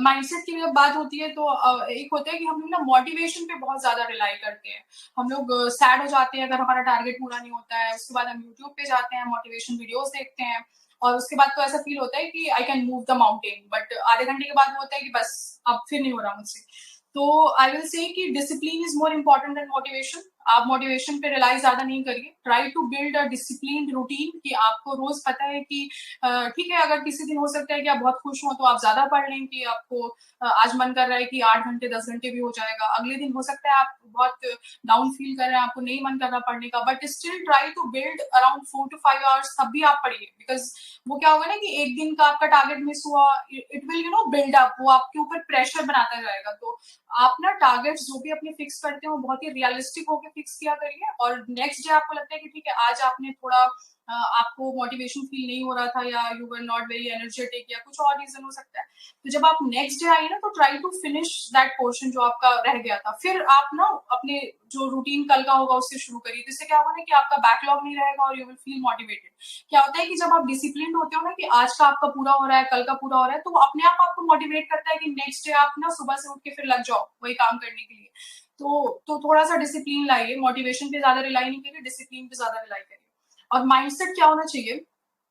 माइंडसेट की जब बात होती है तो एक होता है कि हम लोग ना मोटिवेशन पे बहुत ज्यादा रिलाई करते हैं। हम लोग सैड हो जाते हैं अगर हमारा टारगेट पूरा नहीं होता है, उसके बाद हम यूट्यूब पे जाते हैं, मोटिवेशन वीडियोस देखते हैं, और उसके बाद तो ऐसा फील होता है कि I can move the mountain, but आधे घंटे के बाद वो होता है कि बस अब फिर नहीं हो रहा मुझसे। तो आई विल से कि discipline is more important than motivation. आप मोटिवेशन पे रिलाई ज्यादा नहीं करिए, try to build a discipline routine, कि आपको रोज पता है कि ठीक है, अगर किसी दिन हो सकता है कि आप बहुत खुश हो तो आप ज्यादा पढ़ लें, कि आपको आज मन कर रहा है कि 8 घंटे 10 घंटे भी हो जाएगा, अगले दिन हो सकता है आप बहुत डाउन फील कर रहे हैं, आपको नहीं मन कर रहा पढ़ने का, but still try to build around 4 to 5 hours, तब भी आप पढ़िए, बिकॉज वो क्या होगा ना कि एक दिन का आपका टारगेट मिस हुआ, इट विल बिल्ड अप, वो आपके ऊपर प्रेशर बनाता जाएगा। तो आप ना टारगेट्स जो भी अपने फिक्स करते हो बहुत ही रियलिस्टिक होकर फिक्स किया करिए, और नेक्स्ट डे आपको लगता है कि ठीक है, आज आपने थोड़ा आपको मोटिवेशन फील नहीं हो रहा था, या you were not very energetic, या कुछ और रीजन हो सकता है, तो जब आप नेक्स्ट डे आइए ना, तो try to finish that portion जो आपका रह गया था, फिर आप ना अपने जो रूटीन कल का होगा उससे शुरू करिए, जिससे क्या होगा ना कि आपका बैकलॉग नहीं रहेगा और यू विल फील मोटिवेटेड। क्या होता है कि जब आप डिसिप्लिन होते हो ना, कि आज का आपका पूरा हो रहा है, कल का पूरा हो रहा है, तो वो अपने आप आपको मोटिवेट करता है कि नेक्स्ट डे आप ना सुबह से उठ के फिर लग जाओ वही काम करने के लिए। तो थोड़ा सा डिसिप्लिन लाइए, मोटिवेशन पे ज्यादा रिलाई नहीं करिए, डिसिप्लिन पे ज्यादा रिलाई करिए। और माइंडसेट क्या होना चाहिए,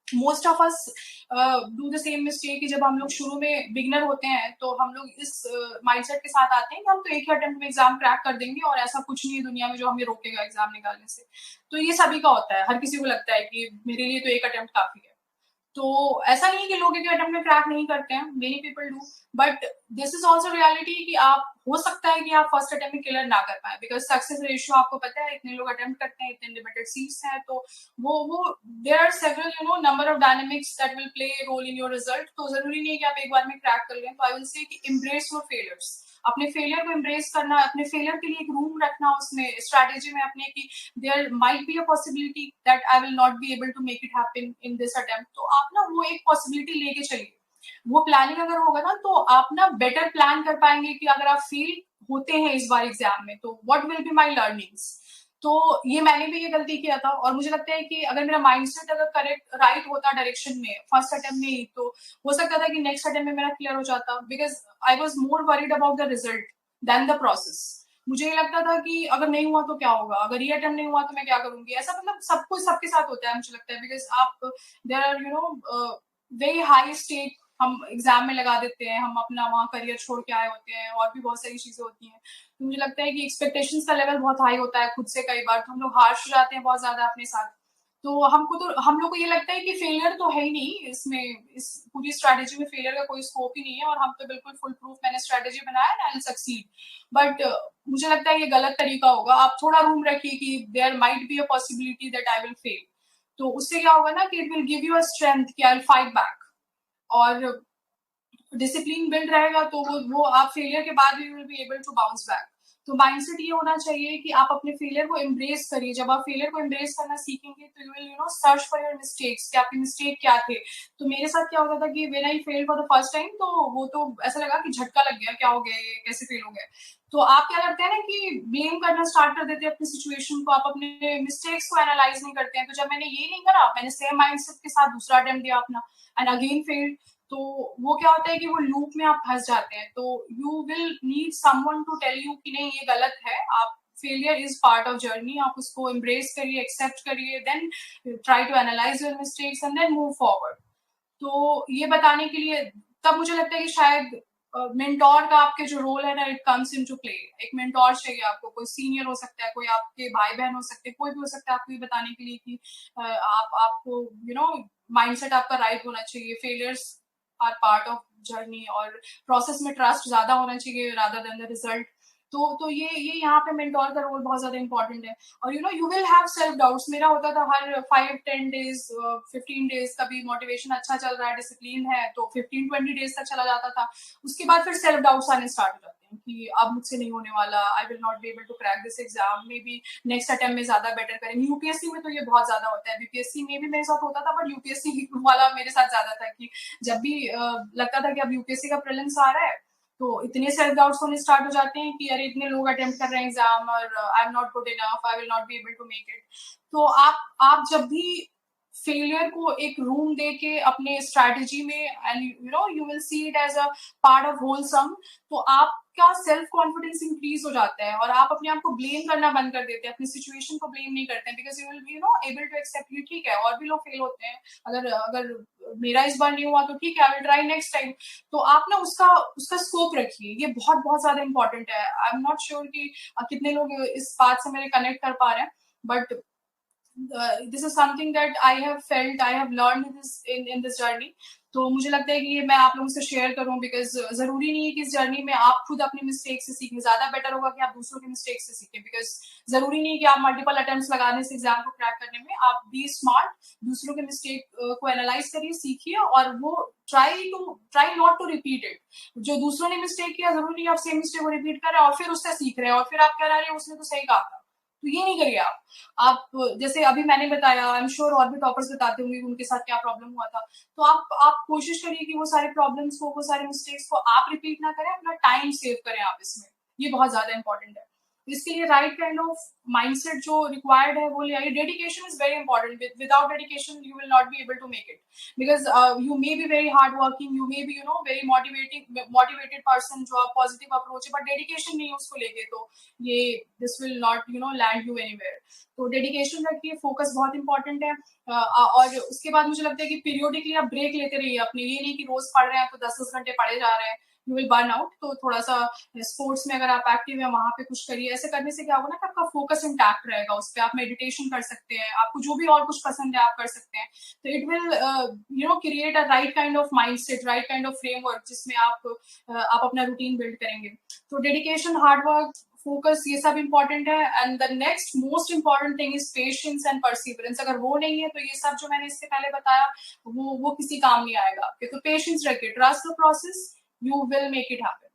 most of us do the same mistake, कि जब हम लोग शुरू में बिगनर होते हैं तो हम लोग इस माइंडसेट के साथ आते हैं कि हम तो एक ही अटेम्प्ट में एग्जाम क्रैक कर देंगे, और ऐसा कुछ नहीं है दुनिया में जो हमें रोकेगा एग्जाम निकालने से। तो ये सभी का होता है, हर किसी को लगता है कि मेरे लिए तो एक अटेम्प्ट काफी है। तो ऐसा नहीं है कि लोग एक अटेम्प्ट में क्रैक नहीं करते हैं, many people do, but this is also reality, कि आप हो सकता है कि आप फर्स्ट अटेम्प्ट में क्लियर ना कर पाए, बिकॉज सक्सेस रेशियो आपको पता है, इतने लोग अटेम्प्ट करते हैं, इतने लिमिटेड सीट्स हैं, तो वो there are several number of dynamics that will play role in your result. तो जरूरी नहीं है कि आप एक बार में क्रैक कर लें। तो आई विल से कि एम्ब्रेस योर फेलियर्स, अपने फेलियर को एम्ब्रेस करना, अपने फेलियर के लिए एक रूम रखना उसमें स्ट्रैटेजी में अपने की, there might be a possibility that I will not be able to make it happen in this attempt. तो आप ना वो एक पॉसिबिलिटी लेके चलिए, वो प्लानिंग अगर होगा ना, तो आप ना बेटर प्लान कर पाएंगे कि अगर आप फेल होते हैं इस बार एग्जाम में, तो what will be my learnings. तो ये मैंने भी ये गलती किया था, और मुझे लगता है कि अगर मेरा माइंडसेट अगर करेक्ट राइट होता डायरेक्शन में फर्स्ट अटेम्प्ट में ही, तो हो सकता था कि नेक्स्ट अटेम्प्ट में मेरा क्लियर हो जाता, because I was more worried about the result than the process. मुझे ये लगता था कि अगर नहीं हुआ तो क्या होगा, अगर ये अटेम्प्ट नहीं हुआ तो मैं क्या करूंगी, ऐसा मतलब सब कुछ सबके साथ होता है मुझे लगता है, बिकॉज आप there are very high stake हम एग्जाम में लगा देते हैं, हम अपना वहाँ करियर छोड़ के आए होते हैं, और भी बहुत सारी चीजें होती हैं। तो मुझे लगता है कि एक्सपेक्टेशंस का लेवल बहुत हाई होता है खुद से, कई बार तो हम लोग हार्श हो जाते हैं बहुत ज्यादा अपने साथ। तो हम लोग को ये लगता है कि फेलियर तो है ही नहीं इसमें, इस पूरी स्ट्रैटेजी में फेलियर का कोई स्कोप ही नहीं है, और हम तो बिल्कुल फुल प्रूफ मैंने स्ट्रैटेजी बनाया and I will succeed. But मुझे लगता है ये गलत तरीका होगा, आप थोड़ा रूम रखिए कि there might be a possibility that I will fail. तो उससे क्या होगा ना कि it will give you a strength कि आई विल फाइट बैक, और डिसिप्लिन बिल्ड रहेगा, तो वो आप फेलियर के बाद भी will be able to bounce back. तो माइंडसेट ये होना चाहिए कि आप अपने फेलियर को एम्ब्रेस करिए। जब आप फेलियर को एम्ब्रेस करना सीखेंगे तो you will search for your mistakes, कि आपके मिस्टेक क्या थे। तो मेरे साथ क्या होता था कि when I fail for the first time, तो वो तो ऐसा लगा कि झटका लग गया, क्या हो गया ये, कैसे फेल हो गया। तो आप क्या करते हैं ना कि ब्लेम करना स्टार्ट कर देते हैं अपनी सिचुएशन को, आप अपने मिस्टेक्स को एनालाइज नहीं करते हैं। तो जब मैंने ये नहीं करा, मैंने सेम माइंडसेट के साथ दूसरा अटेम्प्ट दिया अपना, एंड अगेन फेल्ड। तो वो क्या होता है कि वो लूप में आप फंस जाते हैं। तो you will need someone to tell you कि नहीं ये गलत है, आप failure is part of journey, आप उसको एम्ब्रेस करिए, एक्सेप्ट करिए, then try to analyse your mistakes and then move forward. तो ये बताने के लिए तब मुझे लगता है कि शायद मेंटोर का आपके जो रोल है ना, इट कम्स इनटू प्ले। एक मेंटोर चाहिए आपको, कोई सीनियर हो सकता है, कोई आपके भाई बहन हो सकते हैं, कोई भी हो सकता है आपको ये बताने के लिए कि आपको माइंडसेट आपका राइट होना चाहिए, failures are part of journey, और प्रोसेस में ट्रस्ट ज्यादा होना चाहिए रादर देन द रिजल्ट। तो ये यहाँ पे मेंटोर का रोल बहुत ज्यादा इंपॉर्टेंट है। और you will have self doubts. मेरा होता था हर 5-10 डेज 15 डेज, कभी मोटिवेशन अच्छा चल रहा है, डिसिप्लिन है, तो 15-20 डेज तक चला जाता था। उसके बाद फिर सेल्फ डाउट्स आने स्टार्ट हो जाते हैं कि अब मुझसे नहीं होने वाला, I will not be able to crack this exam, maybe next attempt में ज्यादा बेटर करेंगे। यूपीएससी में तो ये बहुत ज्यादा होता है, बीपीएससी में भी मेरे साथ होता था, बट यूपीएससी वाला मेरे साथ ज्यादा था कि जब भी लगता था कि अब यूपीएससी का प्रीलिम्स आ रहा है, तो इतने सेल्फ डाउट्स होने स्टार्ट हो जाते हैं कि अरे इतने लोग अटेम्प्ट कर रहे हैं एग्जाम, और I am not good enough, I will not be able to make it. तो आप जब भी फेलियर को एक रूम दे के अपने स्ट्रैटेजी में, and you will see it as a part of whole sum, तो आपका सेल्फ कॉन्फिडेंस इंक्रीज हो जाता है और आप अपने आप को ब्लेम करना बंद कर देते हैं, अपनी सिचुएशन को ब्लेम नहीं करते हैं, because you will be able to accept कि ठीक है और भी लोग फेल होते हैं, अगर अगर मेरा इस बार नहीं हुआ तो ठीक है, आई विल ट्राई नेक्स्ट टाइम। तो आप ना उसका उसका स्कोप रखिए, ये बहुत बहुत ज्यादा इंपॉर्टेंट है। आई एम नॉट श्योर कि कितने लोग इस बात से मेरे कनेक्ट कर पा रहे हैं, but this is something that I have felt, I have learned in this journey। तो मुझे लगता है कि ये मैं आप लोगों से शेयर करूं, बिकॉज जरूरी नहीं है कि इस जर्नी में आप खुद अपने मिस्टेक से सीखें, ज्यादा बेटर होगा कि आप दूसरों के मिस्टेक से सीखें, बिकॉज जरूरी नहीं है कि आप मल्टीपल अटेम्प्ट्स लगाने से एग्जाम को क्रैक करने में, आप बी स्मार्ट, दूसरों के मिस्टेक को एनालाइज करिए, सीखिए, और वो try not to repeat it. जो दूसरों ने मिस्टेक किया, जरूरी नहीं आप सेम मिस्टेक को रिपीट कर रहे हैं और फिर उससे सीख रहे हैं और फिर आप कह रहे हैं उसने तो सही कहा था, तो ये नहीं करिए आप जैसे अभी मैंने बताया, आई एम श्योर और भी टॉपर्स बताते होंगे उनके साथ क्या प्रॉब्लम हुआ था। तो आप कोशिश करिए कि वो सारे प्रॉब्लम्स को, वो सारे मिस्टेक्स को आप रिपीट ना करें, अपना टाइम सेव करें आप इसमें, ये बहुत ज्यादा इंपॉर्टेंट है। इसके लिए राइट काइंड ऑफ माइंडसेट जो रिक्वायर्ड है वो ले आइए। Dedication is very important, without dedication you will not be able to make it, because you may be very hard working, you may be very motivated person, जो आप positive approach है, but dedication नहीं है उसको लेके, तो ये this will not land you anywhere. तो डेडिकेशन रखिए, फोकस बहुत इंपॉर्टेंट है। और उसके बाद मुझे लगता है कि पीरियोडिकली आप ब्रेक लेते रहिए अपने, ये नहीं कि रोज पढ़ रहे हैं तो 10-10 घंटे पढ़े जा रहे हैं, यू विल बर्न आउट। तो थोड़ा सा स्पोर्ट्स में अगर आप एक्टिव है वहां पे कुछ करिए, ऐसे करने से क्या होगा ना कि आपका फोकस इंटैक्ट रहेगा उस पर, आप मेडिटेशन कर सकते हैं, आपको जो भी और कुछ पसंद है आप कर सकते हैं। तो it will create a right kind of mindset, right kind of framework, जिसमें आप अपना रूटीन बिल्ड करेंगे। तो डेडिकेशन, हार्डवर्क, फोकस, ये सब इंपॉर्टेंट है। And the next most important thing is patience and perseverance. अगर वो नहीं है तो ये सब जो मैंने इससे पहले बताया वो किसी काम नहीं आएगा आपके। तो पेशेंस रखिए, trust the process, you will make it happen.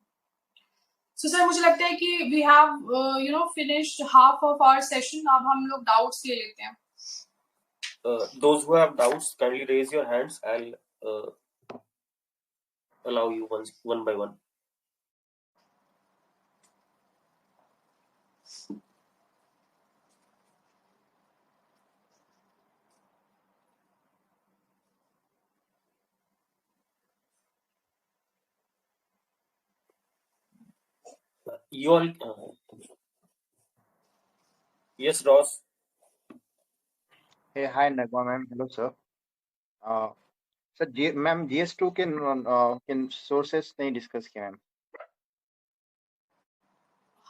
So sir मुझे लगता है कि we have finished half of our session. अब हम लोग डाउट्स ले लेते हैं। Those who have doubts, kindly raise your hands. I'll allow you one by one. You all, yes, Ross. Hey, hi Nagma ma'am. Hello sir. Sir ma'am GS2 के sources नहीं discuss किया ma'am.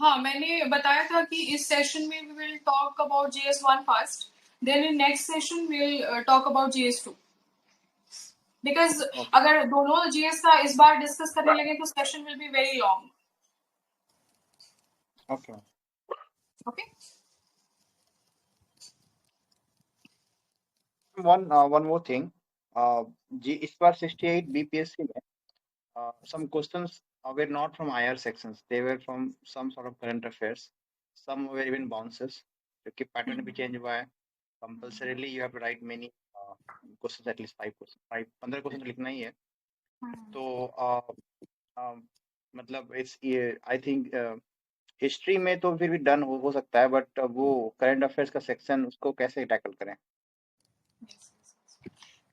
हाँ, मैंने बताया था कि इस सेशन में we will talk about GS1 first, then in next session we'll talk about GS2, because अगर दोनों GS का इस बार डिस्कस करने लगे तो session will be very long. Okay. Okay. One more thing. इस बार 68 BPSC में some questions were not from IR sections. They were from some sort of current affairs. Some were even bounces. क्योंकि pattern भी change हुआ है। Compulsorily you have to write many questions, at least 5 questions, 15 question लिखना ही है। तो मतलब I think history में तो फिर भी डन हो सकता है, बट वो करंट अफेयर्स का सेक्शन उसको कैसे टैकल करें?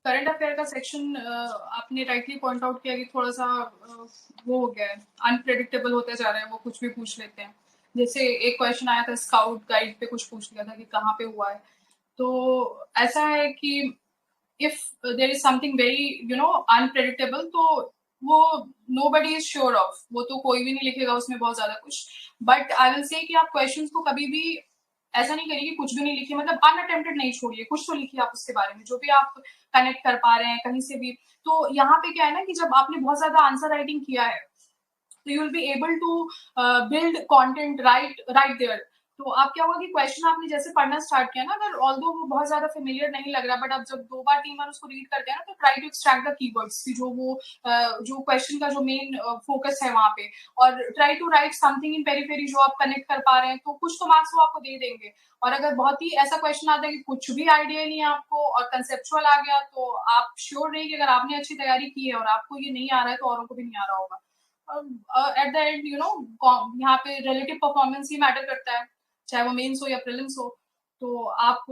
करंट अफेयर का सेक्शन आपने राइटली पॉइंट आउट किया कि थोड़ा सा वो हो गया है, अनप्रेडिक्टेबल होते जा रहा है, वो कुछ भी पूछ लेते हैं। जैसे एक क्वेश्चन आया था स्काउट गाइड पे, कुछ पूछ लिया था कि कहाँ पे हुआ है। तो ऐसा है कि if there is something very unpredictable, तो वो नोबडी इज श्योर ऑफ, वो तो कोई भी नहीं लिखेगा उसमें बहुत ज्यादा कुछ। बट आई विल से कि आप क्वेश्चंस को कभी भी ऐसा नहीं करिए कि कुछ भी नहीं लिखिए, मतलब अनअटेम्प्टेड नहीं छोड़िए, कुछ तो लिखिए आप उसके बारे में, जो भी आप कनेक्ट कर पा रहे हैं कहीं से भी। तो यहाँ पे क्या है ना कि जब आपने बहुत ज्यादा आंसर राइटिंग किया है तो you will be able to build content right there. तो आप क्या होगा कि क्वेश्चन आपने जैसे पढ़ना स्टार्ट किया ना, अगर ऑल्दो वो बहुत ज्यादा फेमिलियर नहीं लग रहा, बट आप जब 2 बार 3 बार उसको रीड करते हैं ना, तो try to extract the keywords कि जो क्वेश्चन का जो मेन फोकस है वहां पे, और try to write something in periphery जो आप कनेक्ट कर पा रहे हैं, तो कुछ तो मार्क्स वो आपको दे देंगे। और अगर बहुत ही ऐसा क्वेश्चन आता है कि कुछ भी आइडिया नहीं है आपको और कंसेप्चुअल आ गया, तो आप श्योर रहिए कि अगर आपने अच्छी तैयारी की है और आपको ये नहीं आ रहा है, तो औरों को भी नहीं आ रहा होगा। एट द एंड यहाँ पे रिलेटिव परफॉर्मेंस ही मैटर करता है, चाहे वो मेंस हो या प्रीलिम्स हो। तो आप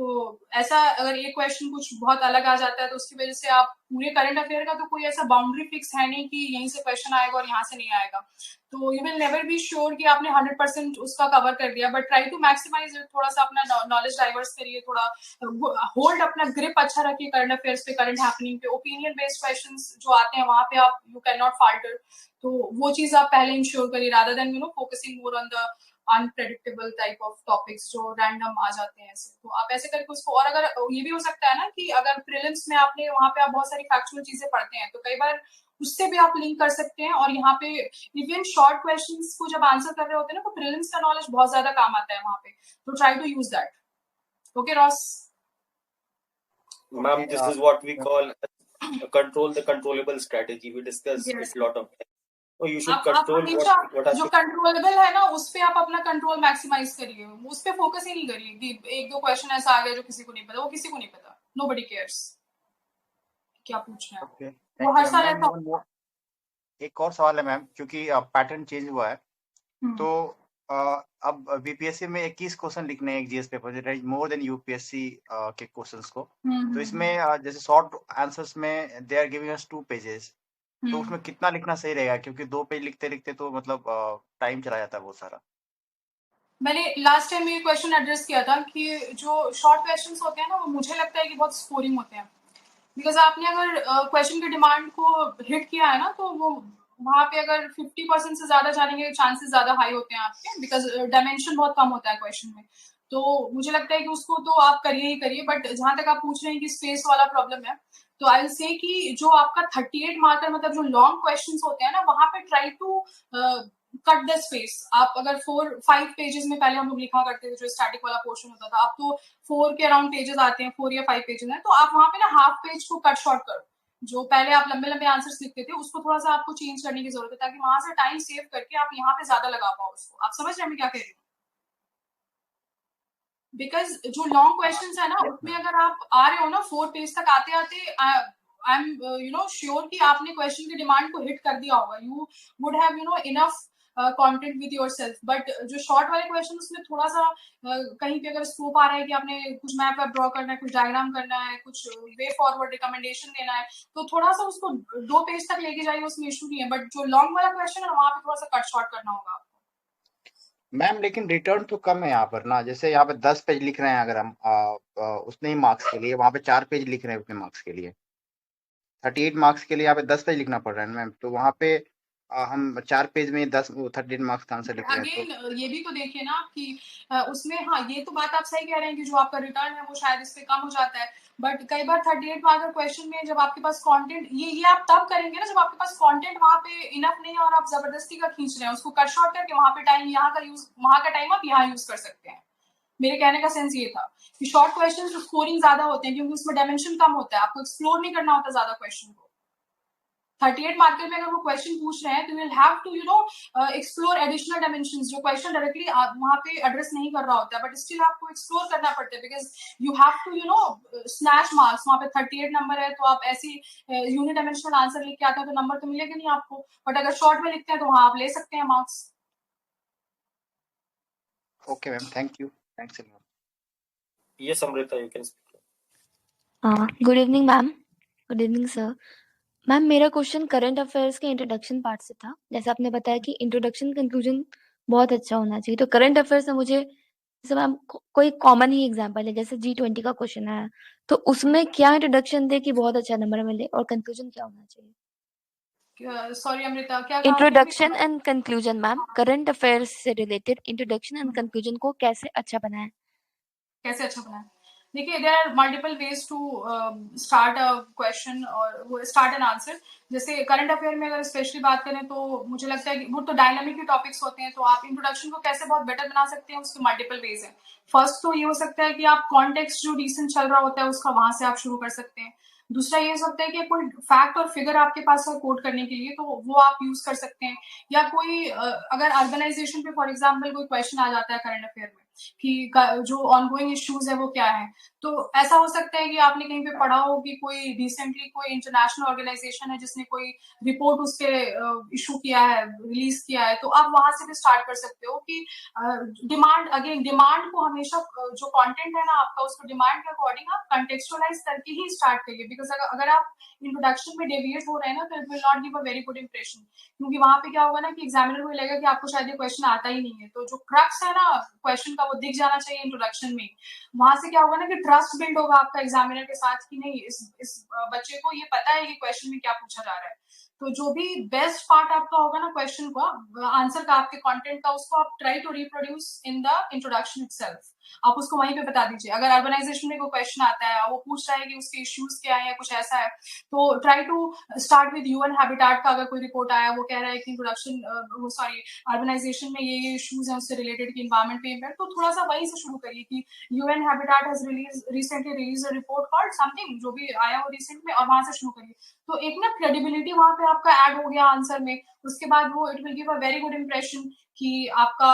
ऐसा अगर एक क्वेश्चन कुछ बहुत अलग आ जाता है, तो उसकी वजह से आप पूरे करंट अफेयर का तो कोई ऐसा बाउंड्री फिक्स है नहीं कि यहीं से क्वेश्चन आएगा और यहाँ से नहीं आएगा, तो you will never be sure कि आपने 100% उसका कवर कर दिया, बट ट्राई टू मैक्सिमाइज, थोड़ा सा अपना नॉलेज डाइवर्स करिए, थोड़ा होल्ड अपना ग्रिप अच्छा रखिए करंट अफेयर्स पे, करंट हैपनिंग पे। ओपिनियन बेस्ड क्वेश्चंस जो आते हैं वहां पे आप यू कैन नॉट फाल्टर, तो वो चीज आप पहले इंश्योर करिए, rather than focusing more on the unpredictable type of topics जो रैंडम आ जाते हैं ऐसे। तो आप ऐसे करके उसको, और अगर ये भी हो सकता है ना कि अगर प्रीलिम्स में आपने वहां पे आप बहुत सारी फैक्चुअल चीजें पढ़ते हैं, तो कई बार उससे भी आप लिंक कर सकते हैं, और यहाँ पे इवन शॉर्ट क्वेश्चंस को जब आंसर कर रहे होते हैं ना, तो प्रीलिम्स का नॉलेज बहुत ज्यादा काम आता है वहां पे, तो try to use that. Okay Ross? Ma'am, this is what we call control the controllable strategy. We discuss Yes. it a lot of time. So you should आप control हमेशा what has जो to. कंट्रोलेबल है ना, उस पे आप अपना control maximise करिए, उस पे फोकस ही नहीं करिए कि एक दो क्वेश्चन ऐसा आ गया जो किसी को नहीं पता, वो किसी को नहीं पता, नोबडी केयर्स क्या पूछ रहे हैं। ओके, वो हर थैंक यू साल मैम। ऐसा एक और सवाल है मैम, क्योंकि पैटर्न चेंज हुआ है, तो अब बीपीएससी में 21 क्वेश्चन लिखने हैं एक GS paper, more than UPSC के क्वेश्चंस को। तो इसमें जैसे शॉर्ट आंसर्स में they are giving us 2 pages, तो उसमें कितना लिखना सही रहेगा? क्योंकि 2 पेज लिखते लिखते तो मतलब टाइम चला जाता है बहुत सारा। मैंने लास्ट टाइम ये क्वेश्चन एड्रेस किया था कि जो शॉर्ट क्वेश्चंस होते हैं ना, वो मुझे लगता है कि बहुत स्कोरिंग होते हैं, बिकॉज आपने अगर क्वेश्चन की डिमांड को हिट किया है ना, तो वो वहां पे अगर 50% से ज्यादा जाने के चांसेस ज्यादा हाई होते हैं आपके, बिकॉज डायमेंशन बहुत कम होता है क्वेश्चन में। तो मुझे लगता है कि उसको तो आप करिए ही करिए, बट जहां तक आप पूछ रहे हैं कि स्पेस वाला प्रॉब्लम है, तो आई विल से कि जो आपका 38 मार्कर, मतलब जो लॉन्ग क्वेश्चंस होते हैं ना, वहां पे try to cut the space. आप अगर 4-5 पेजेस में पहले हम लोग लिखा करते थे, जो स्टैटिक वाला पोर्शन होता था, अब तो 4 के अराउंड पेजेस आते हैं, 4 या 5 पेजेस हैं, तो आप वहां पे ना हाफ पेज को कट शॉर्ट करो। जो पहले आप लंबे लंबे आंसर्स लिखते थे, उसको थोड़ा सा आपको चेंज करने की जरूरत है, ताकि वहां से टाइम सेव करके आप यहाँ पे ज्यादा लगा पाओ उसको। आप समझ रहे हैं मैं क्या कह रही हूँ? बिकॉज जो लॉन्ग क्वेश्चन है ना, उसमें अगर आप आ रहे हो ना 4 पेज तक आते आते, आई एम श्योर कि आपने क्वेश्चन की डिमांड को हिट कर दिया होगा, you would have enough content with yourself. But जो शॉर्ट वाले क्वेश्चन, उसमें थोड़ा सा कहीं पे अगर स्कोप आ रहा है कि आपने कुछ मैप वैप ड्रॉ करना है, कुछ डायग्राम करना है, कुछ वे फॉरवर्ड रिकमेंडेशन देना है, तो थोड़ा सा उसको 2 पेज तक लेके जाइए, उसमें इशू नहीं है। बट जो लॉन्ग वाला क्वेश्चन है, वहां पे थोड़ा सा कट शॉर्ट करना होगा। मैम लेकिन रिटर्न तो कम है यहाँ पर ना, जैसे यहाँ पे 10 पेज लिख रहे हैं अगर हम उतने ही मार्क्स के लिए, वहाँ पे 4 पेज लिख रहे हैं उतने मार्क्स के लिए, 38 मार्क्स के लिए यहाँ पे 10 पेज लिखना पड़ रहा है मैम। तो वहाँ पे हम 4 पेज में 38 मार्क्स का आंसर लिख रहे हैं। अगेन ये भी तो देखिए ना कि उसमें, हाँ ये तो बात आप सही कह रहे हैं कि जो आपका रिटर्न है वो शायद इससे कम हो जाता है, बट कई बार 38 मार्क का क्वेश्चन में जब आपके पास कंटेंट, ये आप तब करेंगे ना जब आपके पास कंटेंट वहां पे इनफ नहीं है और आप जबरदस्ती का खींच रहे हैं, उसको कट शॉर्ट करके वहां पे टाइम, यहाँ का यूज, वहां का टाइम आप यहाँ यूज कर सकते हैं। मेरे कहने का सेंस ये था कि शॉर्ट क्वेश्चन जो स्कोरिंग ज्यादा होते हैं, क्योंकि उसमें डायमेंशन कम होता है, आपको एक्सप्लोर नहीं करना होता ज्यादा क्वेश्चन को। 38 मार्कर में अगर वो क्वेश्चन पूछ रहे हैं, तो will have to explore additional dimensions, जो क्वेश्चन डायरेक्टली वहां पे एड्रेस नहीं कर रहा होता है, बट स्टिल आपको एक्सप्लोर करना पड़ता है, because you have to snatch marks. वहां पे 38 नंबर है, तो आप ऐसी यूनिट डायमेंशनल आंसर लिख के आते हैं, तो नंबर तो मिलेगा नहीं आपको, बट अगर शॉर्ट में लिखते हैं तो वहां आप ले सकते हैं marks. Okay ma'am, thank you, thanks a lot. Yes, Amrita, you can speak. Good evening ma'am. Good evening sir. Ma'am मेरा क्वेश्चन करंट अफेयर्स के इंट्रोडक्शन पार्ट से था। जैसे आपने बताया कि इंट्रोडक्शन कंक्लूजन बहुत अच्छा होना चाहिए, तो करंट अफेयर्स में मुझे जैसे मैम कोई कॉमन ही एग्जांपल है, जैसे G20 का क्वेश्चन है, तो उसमें क्या इंट्रोडक्शन दे कि बहुत अच्छा नंबर मिले, और कंक्लूजन क्या होना चाहिए? सॉरी अमृता, क्या कहा? Introduction and conclusion ma'am, current affairs से रिलेटेड इंट्रोडक्शन एंड कंक्लूजन को कैसे अच्छा बनाए? कैसे अच्छा बनाए? देखिए, there are multiple ways to start a question और स्टार्ट एन आंसर। जैसे करंट अफेयर में अगर स्पेशली बात करें तो मुझे लगता है कि वो तो डायनामिक ही टॉपिक्स होते हैं, तो आप इंट्रोडक्शन को कैसे बहुत बेटर बना सकते हैं, उसके मल्टीपल वेज हैं। फर्स्ट तो ये हो सकता है कि आप कॉन्टेक्स्ट जो रिसेंट चल रहा होता है उसका वहां से आप शुरू कर सकते हैं। दूसरा ये हो सकता है कि कोई फैक्ट और फिगर आपके पास है कोट करने के लिए, तो वो आप यूज कर सकते हैं। या कोई अगर ऑर्गेनाइजेशन पे फॉर एग्जांपल कोई क्वेश्चन आ जाता है करंट अफेयर में कि जो ऑनगोइंग इश्यूज है वो क्या है, तो ऐसा हो सकता है कि आपने कहीं पे पढ़ा हो कि कोई रिसेंटली कोई इंटरनेशनल ऑर्गेनाइजेशन है जिसने कोई रिपोर्ट उसके इशू किया है, रिलीज किया है, तो आप वहां से भी स्टार्ट कर सकते हो कि डिमांड को हमेशा जो कंटेंट है ना आपका, उसको डिमांड के अकॉर्डिंग आप कंटेक्चुअलाइज करके ही स्टार्ट करिए। बिकॉज अगर आप इंट्रोडक्शन में डेविएट हो रहे हैं ना, तो it will not give a very good impression. क्योंकि वहां पे क्या होगा ना कि एग्जामिनर को लगेगा कि आपको शायद ये क्वेश्चन आता ही नहीं है, तो जो क्रक्स है ना क्वेश्चन का वो दिख जाना चाहिए इंट्रोडक्शन में। वहां से क्या होगा ना कि ट्रस्ट बिल्ड होगा आपका एग्जामिनर के साथ कि नहीं, इस बच्चे को ये पता है कि क्वेश्चन में क्या पूछा जा रहा है। तो जो भी बेस्ट पार्ट आपका होगा ना क्वेश्चन का आंसर का, आपके कंटेंट का, उसको आप try to reproduce in the introduction itself. आप उसको वहीं पे बता दीजिए। अगर ऑर्गेनाइजेशन में कोई क्वेश्चन आता है, वो पूछ रहा है कि उसके इश्यूज क्या है या कुछ ऐसा है, तो try to start with UN Habitat का अगर कोई रिपोर्ट आया, वो कह रहा है कि इंट्रोडक्शन सॉरी ऑर्गेनाइजेशन में ये इश्यूज हैं उससे रिलेटेड कि इन्वायरमेंट पे इम्पैक्ट, तो थोड़ा सा वहीं से शुरू करिए कि UN habitat has recently release a report called something, जो भी आया हो रिसेंट में, और वहां से शुरू करिए। तो एक ना क्रेडिबिलिटी वहां पे आपका ऐड हो गया आंसर में। उसके बाद वो it will give a very good impression कि आपका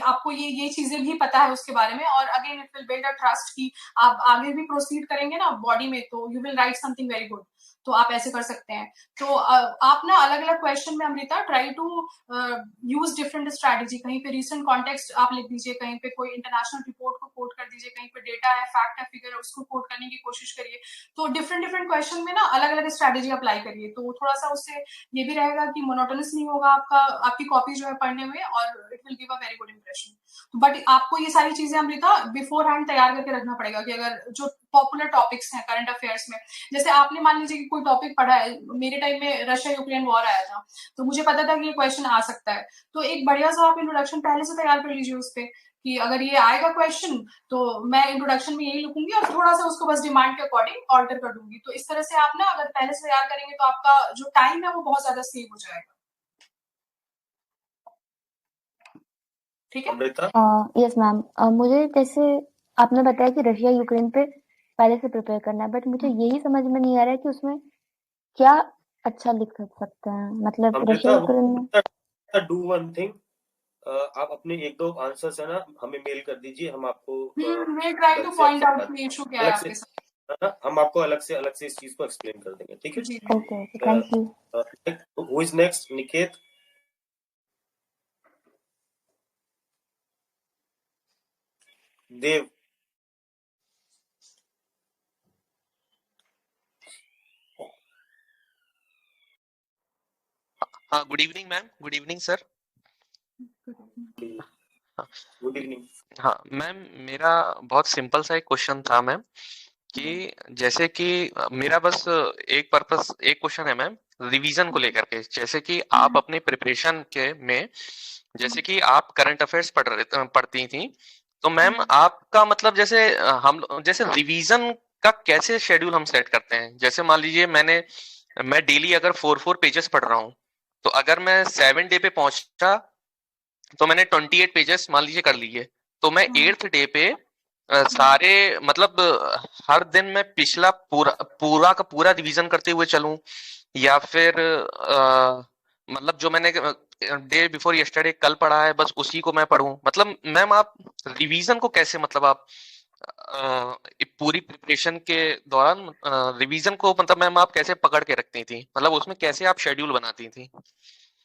आपको ये चीजें भी पता है उसके बारे में। और again it will build a trust कि आप आगे भी प्रोसीड करेंगे ना बॉडी में, तो you will write something very good. तो आप ऐसे कर सकते हैं। तो आप ना अलग अलग क्वेश्चन में Amrita try to use different strategy. कहीं पे रीसेंट कॉन्टेक्स्ट आप लिख दीजिए, कहीं पे कोई इंटरनेशनल रिपोर्ट को कोट कर दीजिए, कहीं पे डेटा है, फैक्ट है, फिगर है, उसको कोट करने की कोशिश करिए। तो डिफरेंट डिफरेंट क्वेश्चन में ना अलग अलग स्ट्रैटेजी अप्लाई करिए, तो थोड़ा सा उससे ये भी रहेगा कि मोनोटोनस नहीं होगा आपकी कॉपी जो है पढ़ने में, और it will give a very good impression. But आपको ये सारी चीजें अमृता बिफोर हैंड तैयार करके रखना पड़ेगा कि अगर जो पॉपुलर टॉपिक्स हैं करंट अफेयर्स में, जैसे आपने मान लीजिए कि कोई टॉपिक पढ़ा है, मेरे टाइम में रशिया यूक्रेन वॉर आया था, तो मुझे पता था कि ये क्वेश्चन आ सकता है, तो एक बढ़िया सा आप इंट्रोडक्शन पहले से तैयार कर लीजिए उस पर कि अगर ये आएगा क्वेश्चन तो मैं इंट्रोडक्शन में यही लिखूंगी और थोड़ा सा उसको बस डिमांड के अकॉर्डिंग ऑल्टर कर दूंगी। तो इस तरह से आप ना अगर पहले से तैयार करेंगे तो आपका जो टाइम है वो बहुत ज्यादा सेव हो जाएगा। ठीक है अमृता, यस मैम। मुझे जैसे आपने बताया कि रशिया यूक्रेन पे पहले से प्रिपेयर करना है, बट मुझे यही समझ में नहीं आ रहा है कि उसमें क्या अच्छा लिख सकते हैं, मतलब रशिया अमृता, यूक्रेन में। डू वन थिंग, आप अपने एक दो आंसर्स है ना हमें मेल कर दीजिए, हम आपको मैं ट्राई टू पॉइंट आउट कि इशू क्या है अलग से आपके साथ। है ना, हम आपको अलग से इस चीज को एक्सप्लेन कर देंगे, ठीक है? जी okay okay, thank you. Who is next? Niket, Dev, हाँ, good evening ma'am, good evening sir. Good evening. हाँ मैम, मेरा बहुत सिंपल सा एक क्वेश्चन था मैम कि जैसे कि मेरा बस एक क्वेश्चन है मैम, रिवीजन को लेकर के। जैसे कि आप अपने प्रिपरेशन के में, जैसे कि आप करंट अफेयर्स पढ़ती थी, तो मैम आपका मतलब जैसे जैसे रिवीजन का कैसे शेड्यूल हम सेट करते हैं? जैसे मान लीजिए मैं डेली अगर 4 पेजेस पढ़ रहा हूँ, तो अगर मैं 7 डे पे पहुंचा तो मैंने 28 पेजेस मान लीजिए कर लिए, तो मैं 8th डे पे सारे मतलब हर दिन मैं पिछला पूरा का पूरा रिवीजन करते हुए चलूं, या फिर मतलब जो मैंने डे बिफोर यस्टरडे कल पढ़ा है बस उसी को मैं पढ़ूं? मतलब मैम आप रिवीजन को कैसे, मतलब आप पूरी प्रिपरेशन के दौरान रिवीजन को मतलब मैम आप कैसे पकड़ के रखती थी, मतलब उसमें कैसे आप शेड्यूल बनाती थी?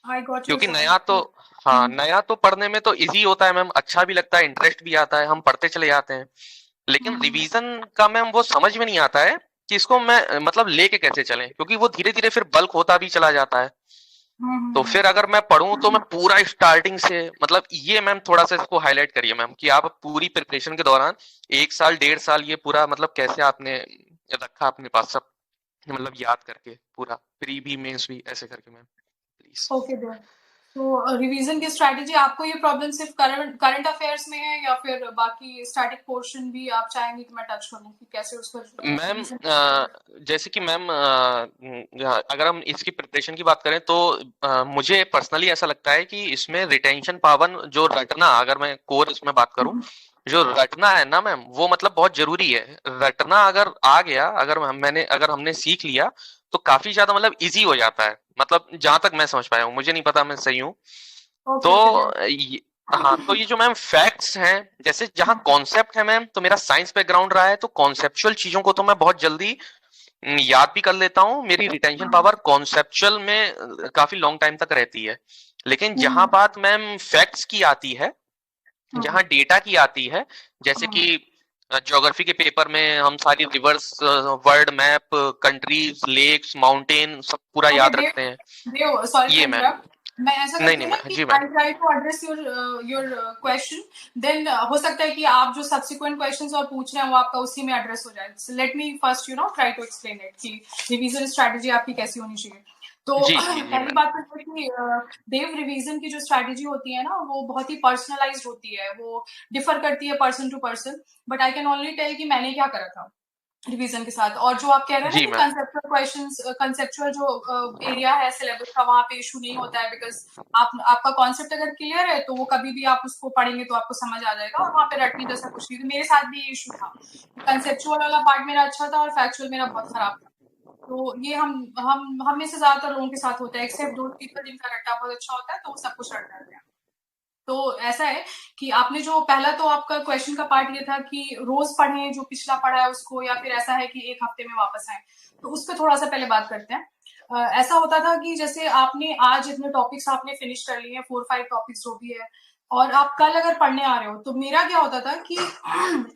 आई गॉट क्योंकि योर नया तो, हाँ नया तो पढ़ने में तो इजी होता है मैम, अच्छा भी लगता है, इंटरेस्ट भी आता है, हम पढ़ते चले जाते हैं, लेकिन रिवीजन का मैम वो समझ में नहीं आता है कि इसको मैं मतलब लेके कैसे चलें, क्योंकि वो धीरे धीरे फिर बल्क होता भी चला जाता है। तो फिर अगर मैं पढ़ूं तो मैं पूरा स्टार्टिंग से, मतलब ये मैम थोड़ा सा इसको हाईलाइट करिए मैम कि आप पूरी प्रिपरेशन के दौरान 1 साल 1.5 साल ये पूरा मतलब कैसे आपने रखा अपने पास सब, मतलब याद करके पूरा, प्री भी मेंस भी ऐसे करके मैम प्लीज। ओके देव, तो रिवीजन की स्ट्रैटेजी आपको ये प्रॉब्लम सिर्फ करंट अफेयर्स में है या फिर बाकी स्टैटिक पोर्शन भी आप चाहेंगे कि मैं टच करूं कि कैसे उस पर मैम revision- जैसे कि मैम अगर हम इसकी प्रिपरेशन की बात करें तो मुझे पर्सनली ऐसा लगता है कि इसमें रिटेंशन पावर जो रटना, अगर मैं कोर इसमें बात करूं, जो रटना है ना मैम, वो मतलब बहुत जरूरी है। रटना अगर आ गया, अगर हमने सीख लिया तो काफी ज्यादा मतलब इजी हो जाता है, मतलब जहां तक मैं समझ पाया हूँ, मुझे नहीं पता मैं सही हूँ। Okay, तो okay. हाँ, तो ये जो मैम फैक्ट्स हैं, जैसे जहाँ कॉन्सेप्ट है मैम, तो मेरा साइंस बैकग्राउंड रहा है, तो कॉन्सेप्चुअल चीजों को तो मैं बहुत जल्दी याद भी कर लेता हूँ। मेरी रिटेंशन पावर कॉन्सेप्चुअल में काफी लॉन्ग टाइम तक रहती है। लेकिन जहां बात मैम फैक्ट्स की आती है, जहां डेटा की आती है, जैसे कि ज्योग्राफी के पेपर में हम सारी rivers, world map, countries, lakes, mountain सब पूरा Okay, याद रखते हैं। देव, sorry ये to मैम, interrupt. मैं ऐसा नहीं करती नहीं हूँ ना मैम, कि जी I ma'am, try to address your question. Then हो सकता है कि आप जो subsequent questions और पूछ रहे हैं वो आपका उसी में address हो जाए. So let me first try to explain it कि revision strategy आपकी कैसी होनी चाहिए. तो जी जी जी पहली मैम, बात तो है कि देव रिवीजन की जो स्ट्रैटेजी होती है ना वो बहुत ही पर्सनलाइज्ड होती है, वो डिफर करती है person to person. But I can only tell कि मैंने क्या करा था रिवीजन के साथ. और जो आप कह रहे हैं ना जी कि मैम, कंसेप्चुअल क्वेश्चंस, कंसेप्चुअल जो एरिया है सिलेबस का वहां पे इशू नहीं होता है, बिकॉज आपका कॉन्सेप्ट अगर क्लियर है तो वो कभी भी आप उसको पढ़ेंगे तो आपको समझ आ जाएगा और वहां पे रटने जैसा कुछ नहीं. तो मेरे साथ भी ये इशू था, कंसेप्चुअल वाला पार्ट मेरा अच्छा था और फैक्चुअल मेरा बहुत खराब था. तो ये हम में से ज्यादातर लोगों के साथ होता है, एक्सेप्ट दो पीपल जिनका रट्टा बहुत अच्छा होता है तो वो सब कुछ रट जाते हैं. तो ऐसा है कि आपने जो पहला तो आपका क्वेश्चन का पार्ट ये था कि रोज पढ़ें जो पिछला पढ़ा है उसको, या फिर ऐसा है कि एक हफ्ते में वापस आए. तो उस पर थोड़ा सा पहले बात करते हैं. ऐसा होता था कि जैसे आपने आज इतने टॉपिक्स आपने फिनिश कर लिए हैं, 4-5 टॉपिक्स जो भी है, और आप कल अगर पढ़ने आ रहे हो तो मेरा क्या होता था कि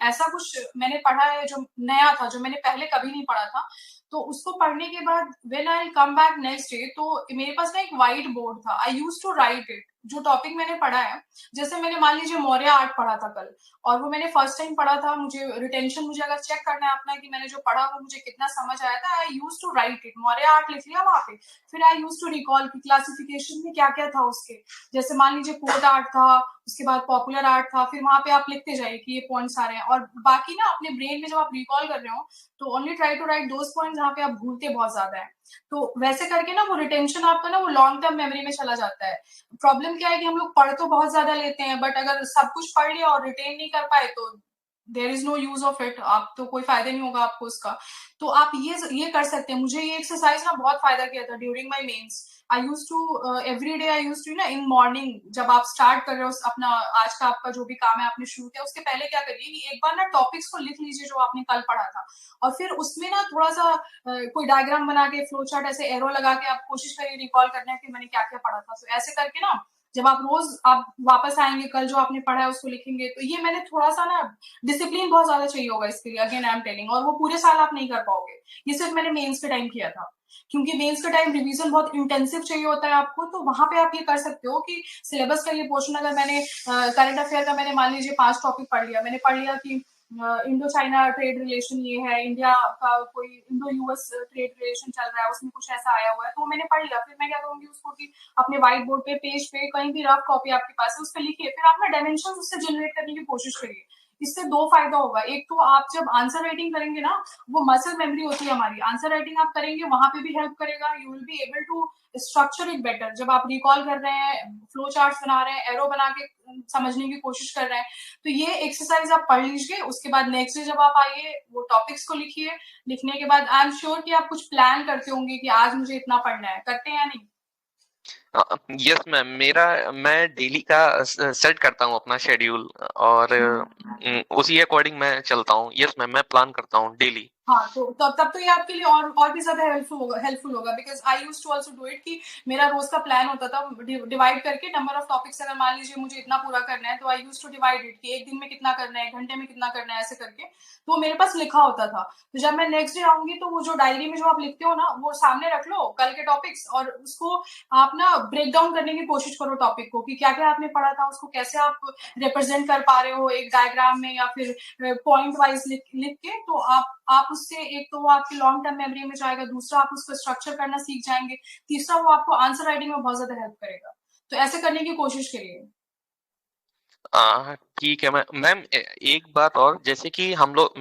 ऐसा कुछ मैंने पढ़ा है जो नया था, जो मैंने पहले कभी नहीं पढ़ा था. तो उसको पढ़ने के बाद when I come back next day तो मेरे पास ना एक व्हाइट बोर्ड था. I use to write it जो टॉपिक मैंने पढ़ा है. जैसे मैंने मान लीजिए मौर्य आर्ट पढ़ा था कल, और वो मैंने फर्स्ट टाइम पढ़ा था, मुझे रिटेंशन, मुझे अगर चेक करना है अपना कि मैंने जो पढ़ा वो मुझे कितना समझ आया था, I use to write it, Maurya art लिख लिया वहां पे. फिर आई यूज टू रिकॉल की क्लासिफिकेशन में क्या क्या था उसके. जैसे मान लीजिए कोट आर्ट था, उसके बाद पॉपुलर आर्ट था, फिर वहां पे आप लिखते जाइए कि ये पॉइंट्स आ रहे हैं. और बाकी ना अपने ब्रेन में जब आप रिकॉल कर रहे हो तो only try to write those points जहाँ पे आप भूलते बहुत ज्यादा है. तो वैसे करके ना वो रिटेंशन आपका ना वो लॉन्ग टर्म मेमोरी में चला जाता है. प्रॉब्लम क्या है कि हम लोग पढ़ तो बहुत ज्यादा लेते हैं, बट अगर सब कुछ पढ़ लिया और रिटेन नहीं कर पाए तो there is no use of it. आप तो कोई फायदा नहीं होगा आपको उसका. तो आप ये कर सकते हैं. मुझे ये एक्सरसाइज ना बहुत फायदा किया था during my Mains. I use to every day I use to ना इन मॉर्निंग जब आप स्टार्ट कर रहे हो अपना आज का आपका जो भी काम है आपने शुरू किया, उसके पहले क्या करिए कि एक बार ना टॉपिक्स को लिख लीजिए जो आपने कल पढ़ा था, और फिर उसमें ना थोड़ा सा कोई डायग्राम बना के, फ्लो चार्ट ऐसे एरो लगा के आप कोशिश करिए रिकॉल करने की मैंने क्या क्या पढ़ा था. तो ऐसे करके ना जब आप रोज आप वापस आएंगे कल जो आपने पढ़ा है उसको लिखेंगे. तो ये मैंने थोड़ा सा ना डिसिप्लिन बहुत ज्यादा चाहिए होगा इसके लिए, अगेन आई एम टेलिंग, और वो पूरे साल आप नहीं कर पाओगे. ये सिर्फ मैंने मेंस के टाइम किया था, क्योंकि मेंस का टाइम रिवीजन बहुत इंटेंसिव चाहिए होता है आपको. तो वहां पे आप ये कर सकते हो कि सिलेबस का ये पोर्शन अगर मैंने करंट अफेयर का मैंने मान लीजिए 5 टॉपिक पढ़ लिया, मैंने पढ़ लिया कि इंडो चाइना ट्रेड रिलेशन ये है, इंडिया का कोई इंडो यूएस ट्रेड रिलेशन चल रहा है, उसमें कुछ ऐसा आया हुआ है, तो मैंने पढ़ लिया. फिर मैं क्या करूंगी उसको कि अपने व्हाइट बोर्ड पे, पेज पे, कहीं भी रफ कॉपी आपके पास है उस पर लिखिए. फिर आप ना डायमेंशन उससे जनरेट करने की कोशिश करिए. इससे 2 फायदा होगा. एक तो आप जब आंसर राइटिंग करेंगे ना, वो मसल मेमोरी होती है हमारी, आंसर राइटिंग आप करेंगे वहां पे भी हेल्प करेगा. You will be able to structure it better. जब आप रिकॉल कर रहे हैं, फ्लो चार्ट्स बना रहे हैं, एरो बना के समझने की कोशिश कर रहे हैं, तो ये एक्सरसाइज आप पढ़ लीजिए. उसके बाद नेक्स्ट डे जब आप आइए वो टॉपिक्स को लिखिए. लिखने के बाद आई एम श्योर कि आप कुछ प्लान करते होंगे कि आज मुझे इतना पढ़ना है. करते हैं या नहीं? यस मैम, मैं डेली का सेट करता हूँ अपना शेड्यूल, और उसी अकॉर्डिंग मैं चलता हूँ. यस मैम, मैं प्लान करता हूँ डेली. हाँ, तो तब तो ये आपके लिए और भी ज्यादा हेल्पफुल होगा because I use to also do it कि मेरा रोज का प्लान होता था डिवाइड करके नंबर ऑफ टॉपिक्स. अगर मान लीजिए मुझे इतना पूरा करना है तो आई यूज टू डिवाइड इट कि एक दिन में कितना करना है, एक घंटे में कितना करना है, ऐसे करके. तो मेरे पास लिखा होता था. तो जब मैं नेक्स्ट डे आऊंगी तो वो जो डायरी में जो आप लिखते हो ना वो सामने रख लो कल के टॉपिक्स, और उसको आप ना ब्रेक डाउन करने की कोशिश करो टॉपिक को कि क्या क्या आपने पढ़ा था, उसको कैसे आप रिप्रेजेंट कर पा रहे हो एक डायग्राम में या फिर पॉइंट वाइज लिख के. तो आप उससे एक तो वो आपकी लॉन्ग टर्म मेमोरी में जाएगा, दूसरा आप उसको स्ट्रक्चर करना सीख जाएंगे, तीसरा वो आपको आंसर राइटिंग में बहुत ज्यादा हेल्प करेगा. तो ऐसे करने की कोशिश करिए। ठीक है मैम, एक बात और, जैसे कि हम लोग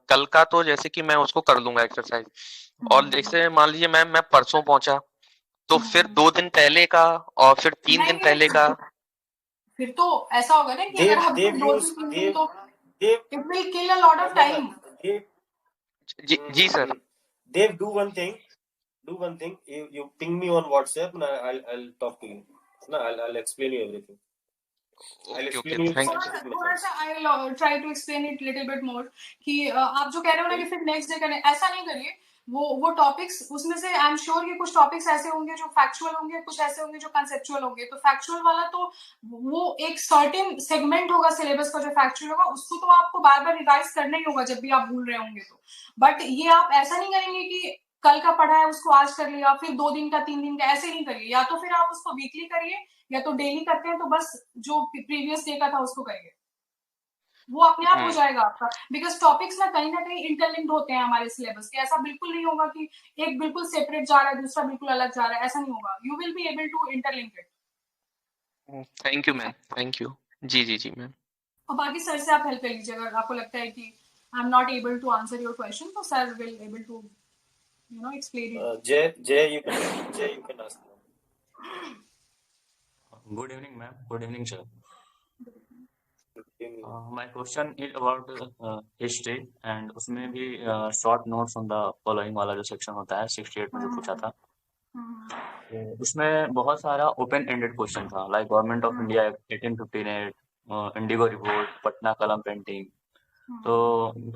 कल का तो जैसे कि मैं उसको कर लूंगा एक्सरसाइज, और जैसे मान लीजिए मैम मैं परसों पहुंचा, तो फिर 2 दिन पहले का और फिर 3 दिन पहले का। फिर तो ऐसा होगा ना कि अगर आप 2 दिन 3 दिन, तो it will kill a lot of time. जी sir. Dave, do one thing. You ping me on WhatsApp, and I'll talk to you. No, I'll explain you everything. I'll explain you specific थोड़ा सा I'll try to explain it little bit more कि आप जो कह रहे हो ना कि फिर नेक्स्ट डे करें, ऐसा नहीं करिए। वो टॉपिक्स, उसमें से आई एम श्योर कि कुछ टॉपिक्स ऐसे होंगे जो फैक्चुअल होंगे, कुछ ऐसे होंगे जो कंसेप्चुअल होंगे। तो फैक्चुअल वाला तो वो एक सर्टेन सेगमेंट होगा सिलेबस का जो फैक्चुअल होगा, उसको तो आपको बार बार रिवाइज करना ही होगा जब भी आप भूल रहे होंगे तो। बट ये आप ऐसा नहीं करेंगे कि कल का पढ़ा है उसको आज कर लिया, फिर 2 दिन का 3 दिन का, ऐसे नहीं करिए। या तो फिर आप उसको वीकली करिए, या तो डेली करते हैं तो बस जो प्रीवियस डे का था उसको करिए, वो अपने आप हो जाएगा आपका। बिकॉज टॉपिक्स ना कहीं इंटरलिंक्ड होते हैं हमारे सिलेबस के। ऐसा बिल्कुल नहीं होगा कि एक बिल्कुल सेपरेट जा रहा है, दूसरा बिल्कुल अलग जा रहा है, ऐसा नहीं होगा। You will be able to interlink it. Thank you ma'am, thank you. जी मैम। और बाकी सर से आप हेल्प ले लीजिए अगर आपको लगता है कि I am not able to answer your question, तो sir will able to explain it. Jay, you can ask now. Good evening, ma'am. Good evening, sir. My question is about history, and उसमें भी short notes on the following वाला जो section होता है 68 में जो पूछा था, तो उसमें बहुत सारा ओपन एंडेड क्वेश्चन था, like government of India 1858, Indigo revolt, Patna कलम पेंटिंग। तो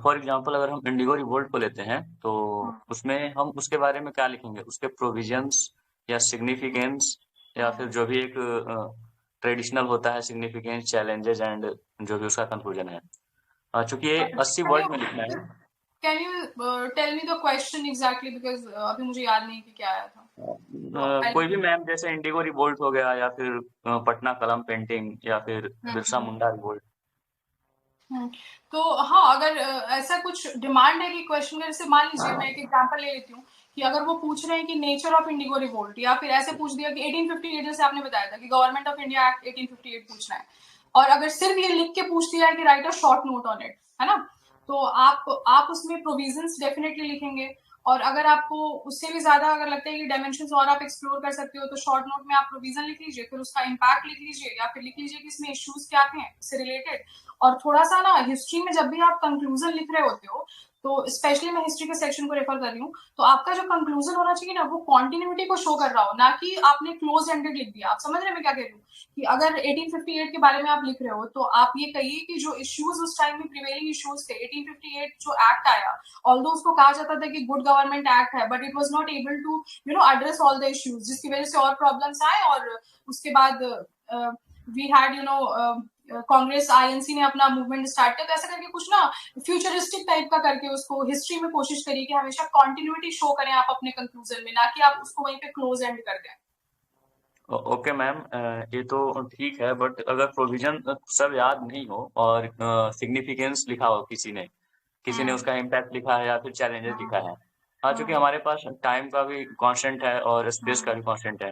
फॉर एग्जांपल अगर हम इंडिगो रिवोल्ट को लेते हैं तो उसमें हम उसके बारे में क्या लिखेंगे, उसके प्रोविजंस या सिग्निफिकेंस, या फिर जो भी एक ट्रेडिशनल होता है सिग्निफिकेंस, चैलेंजेस एंड जो भी उसका कंक्लूजन है। चूंकि ये 80 वर्ड में लिखना है। Can you tell me the question exactly, because अभी मुझे याद नहीं कि क्या आया था। कोई भी मैम, जैसे इंडिगो रिवोल्ट हो गया, या फिर पटना कलम पेंटिंग, या फिर बिरसा मुंडा रिवोल्ट। तो हाँ, अगर ऐसा कुछ डिमांड है कि क्वेश्चन में, जैसे मान लीजिए मैं एक एग्जांपल ले लेती हूँ कि अगर वो पूछ रहे हैं कि नेचर ऑफ इंडिगो रिवोल्ट, या फिर ऐसे पूछ दिया कि 1858, जैसे आपने बताया था कि गवर्नमेंट ऑफ इंडिया एक्ट 1858 पूछना है, और अगर सिर्फ ये लिख के पूछ दिया है कि right a short note on it, है ना, तो आप उसमें प्रोविजंस डेफिनेटली लिखेंगे। और अगर आपको उससे भी ज्यादा अगर लगता है कि डायमेंशंस और आप एक्सप्लोर कर सकते हो, तो शॉर्ट नोट में आप प्रोविजन लिख लीजिए, फिर उसका इम्पैक्ट लिख लीजिए, या फिर लिख लीजिए कि इसमें इश्यूज क्या थे इससे रिलेटेड। और थोड़ा सा ना हिस्ट्री में जब भी आप कंक्लूजन लिख रहे होते हो, तो स्पेशली मैं हिस्ट्री के सेक्शन को रेफर कर रही हूँ, तो आपका जो कंक्लूजन होना चाहिए ना, वो कॉन्टिन्यूटी को शो कर रहा हो, ना कि आपने क्लोज एंडेड लिख दिया। आप समझ रहे हैं मैं क्या कह रही हूँ? कि अगर 1858 के बारे में आप लिख रहे हो, तो आप ये कहिए कि जो इश्यूज उस टाइम में प्रिवेलिंग इश्यूज थे, 1858 जो एक्ट आया, ऑल्दो उसको कहा जाता था कि गुड गवर्नमेंट एक्ट है, but it was not able to address all the issues, जिसकी वजह से और प्रॉब्लम्स आए। और उसके बाद वी हैड कांग्रेस आईएनसी ने अपना मूवमेंट स्टार्ट किया। तो ऐसा करके कुछ ना फ्यूचरिस्टिक टाइप का करके उसको हिस्ट्री में कोशिश करिए कि हमेशा कंटिन्यूटी शो करें आप अपने कंक्लूजन में, ना कि आप उसको वहीं पे क्लोज एंड कर दें। ओके मैम, ये तो ठीक है, बट अगर प्रोविजन सब याद नहीं हो और सिग्निफिकेंस लिखा हो, किसी ने उसका इम्पैक्ट लिखा है या फिर चैलेंजेस लिखा है, हाँ, चूंकि हमारे पास टाइम का भी कांस्टेंट है और स्पेस का भी कांस्टेंट है,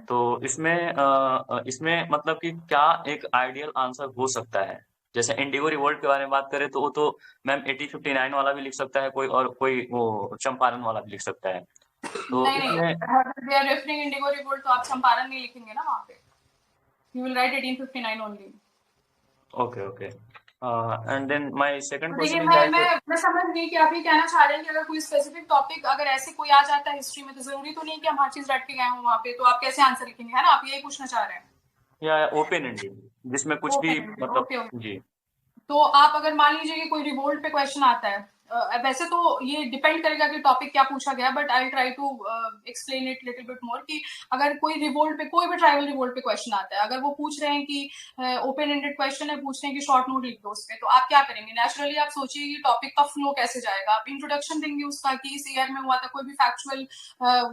तो इसमें मतलब कि क्या एक आइडियल आंसर हो सकता है। जैसे इंडिगो रिवोल्ट के बारे में बात करें तो वो तो मैम 1859 वाला भी लिख सकता है कोई, और कोई वो चंपारण वाला भी लिख सकता है। तो नहीं, they are referring Indigo revolt, तो आप चंपारण नहीं लिखेंगे ना वहाँ पे, you will write 1859 only. Okay. And then my second देखिए, क्वेश्चन मैं समझ गई कि आप ये कहना चाह रहे हैं कि अगर कोई स्पेसिफिक टॉपिक अगर ऐसे कोई आ जाता है हिस्ट्री में, तो जरूरी तो नहीं कि हम हर चीज रट के गए हों वहाँ पे, तो आप कैसे आंसर लिखेंगे, है ना? आप यही पूछना चाह रहे हैं? या ओपन एंडेड, जिसमें कुछ भी मतलब जी। तो आप अगर मान लीजिए कि कोई रिवोल्ट पे क्वेश्चन आता है, वैसे तो ये डिपेंड करेगा कि टॉपिक क्या पूछा गया, but I try to explain it little bit more कि अगर कोई रिवोल्ट पे, कोई भी ट्राइबल रिवोल्ट पे क्वेश्चन आता है, अगर वो पूछ रहे हैं कि ओपन एंडेड क्वेश्चन है, पूछ रहे हैं कि शॉर्ट नोट लिख दो उस पे, तो आप क्या करेंगे? नेचुरली आप सोचिए कि टॉपिक का फ्लो कैसे जाएगा। आप इंट्रोडक्शन देंगे उसका कि इस ईयर में हुआ था, कोई भी फैक्चुअल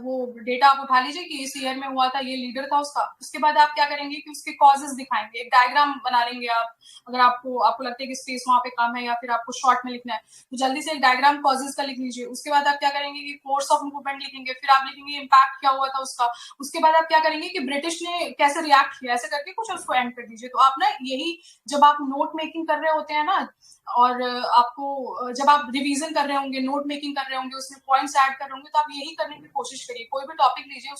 वो डेटा आप उठा लीजिए कि इस ईयर में हुआ था, ये लीडर था उसका। उसके बाद आप क्या करेंगे कि उसके कॉजेस दिखाएंगे, एक डायग्राम बना लेंगे आप, अगर आपको लगता है कि स्पेस वहां पे कम है या फिर आपको शॉर्ट में लिखना है, तो जल्दी से से एक डायग्राम कॉजेस का लिख लीजिए, उसके बाद आप क्या करेंगे कि कोर्स ऑफ मूवमेंट लिखेंगे, फिर आप लिखेंगे इम्पैक्ट क्या हुआ था उसका, उसके बाद आप क्या करेंगे कि ब्रिटिश ने कैसे रिएक्ट किया, ऐसे करके कुछ उसको एंड कर दीजिए। तो आप ना यही जब आप नोट मेकिंग कर रहे होते हैं ना, और आपको जब आप रिवीजन कर रहे होंगे, नोट मेकिंग कर रहे होंगे, उसमें पॉइंट्स ऐड कर रहे होंगे, तो आप यही करने की कोशिश करिए। कोई भी टॉपिक लीजिए,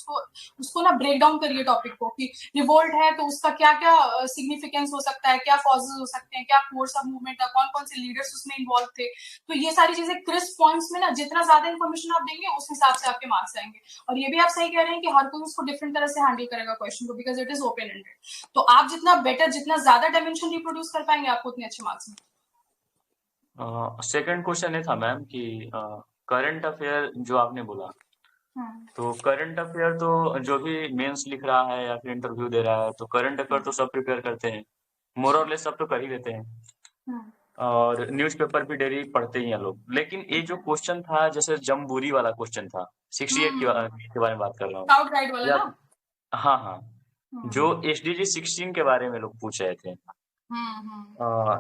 उसको ना ब्रेक डाउन करिए टॉपिक को, कि रिवोल्ट है तो उसका क्या क्या सिग्निफिकेंस हो सकता है, क्या कॉजेज हो सकते हैं, क्या कोर्स ऑफ मूवमेंट है, कौन कौन से लीडर्स उसमें इन्वॉल्व थे। तो ये सारी चीजें क्रिस्प पॉइंट्स में ना जितना ज्यादा इन्फॉर्मेशन आप देंगे उस हिसाब से आपके मार्क्स आएंगे। और ये भी आप सही कह रहे हैं कि हर कोई उसको डिफरेंट तरह से हैंडल करेगा क्वेश्चन को, because it is open ended. तो आप जितना बेटर, जितना ज्यादा डायमेंशन रिप्रोड्यूस कर पाएंगे, आपको उतने अच्छे मार्क्स मिलेंगे। सेकंड क्वेश्चन ये था मैम कि करंट अफेयर जो आपने बोला, तो करंट अफेयर तो जो भी मेंस लिख रहा है या फिर इंटरव्यू दे रहा है, तो करंट अफेयर तो सब प्रिपेयर करते हैं, मोर और लेस सब तो कर ही लेते हैं, और न्यूज़पेपर भी डेली पढ़ते ही हैं लोग। लेकिन ये जो क्वेश्चन था, जैसे जम्बूरी वाला क्वेश्चन था, 68 के बारे में बात कर रहा हूँ। स्काउट गाइड वाला ना? हाँ हाँ, जो SDG 16 के बारे में लोग पूछ रहे थे।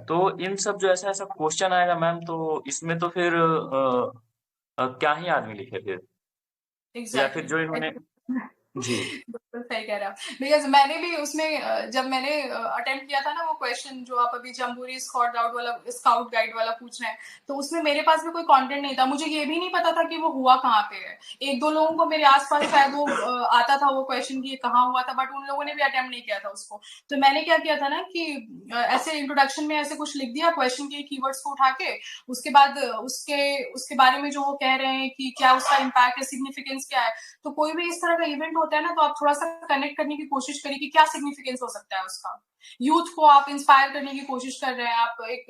तो इन सब जो ऐसा ऐसा क्वेश्चन आएगा मैम, तो इसमें तो फिर क्या ही आदमी लिखे फिर, या फिर जो इन्होंने जी बिल्कुल सही कह रहे हैं, बिकॉज मैंने भी उसमें जब मैंने अटेम्प्ट किया था ना वो क्वेश्चन जो आप अभी जम्बूरी स्काउट गाइड वाला पूछ रहे हैं, तो उसमें मेरे पास भी कोई कंटेंट नहीं था, मुझे ये भी नहीं पता था कि वो हुआ कहाँ पे है। एक दो लोगों को मेरे आसपास शायद वो आता था वो क्वेश्चन की कहाँ हुआ था, बट उन लोगों ने भी अटेम्प्ट नहीं किया था उसको। तो मैंने क्या किया था ना कि ऐसे इंट्रोडक्शन में ऐसे कुछ लिख दिया क्वेश्चन के कीवर्ड्स को उठा के, उसके बाद उसके बारे में जो वो कह रहे हैं कि क्या उसका इम्पैक्ट है, सिग्निफिकेंस क्या है। तो कोई भी इस तरह का इवेंट होता है ना, तो आप थोड़ा सा कनेक्ट करने की कोशिश करिए कि क्या सिग्निफिकेंस हो सकता है उसका। यूथ को आप इंस्पायर करने की कोशिश कर रहे हैं, आप एक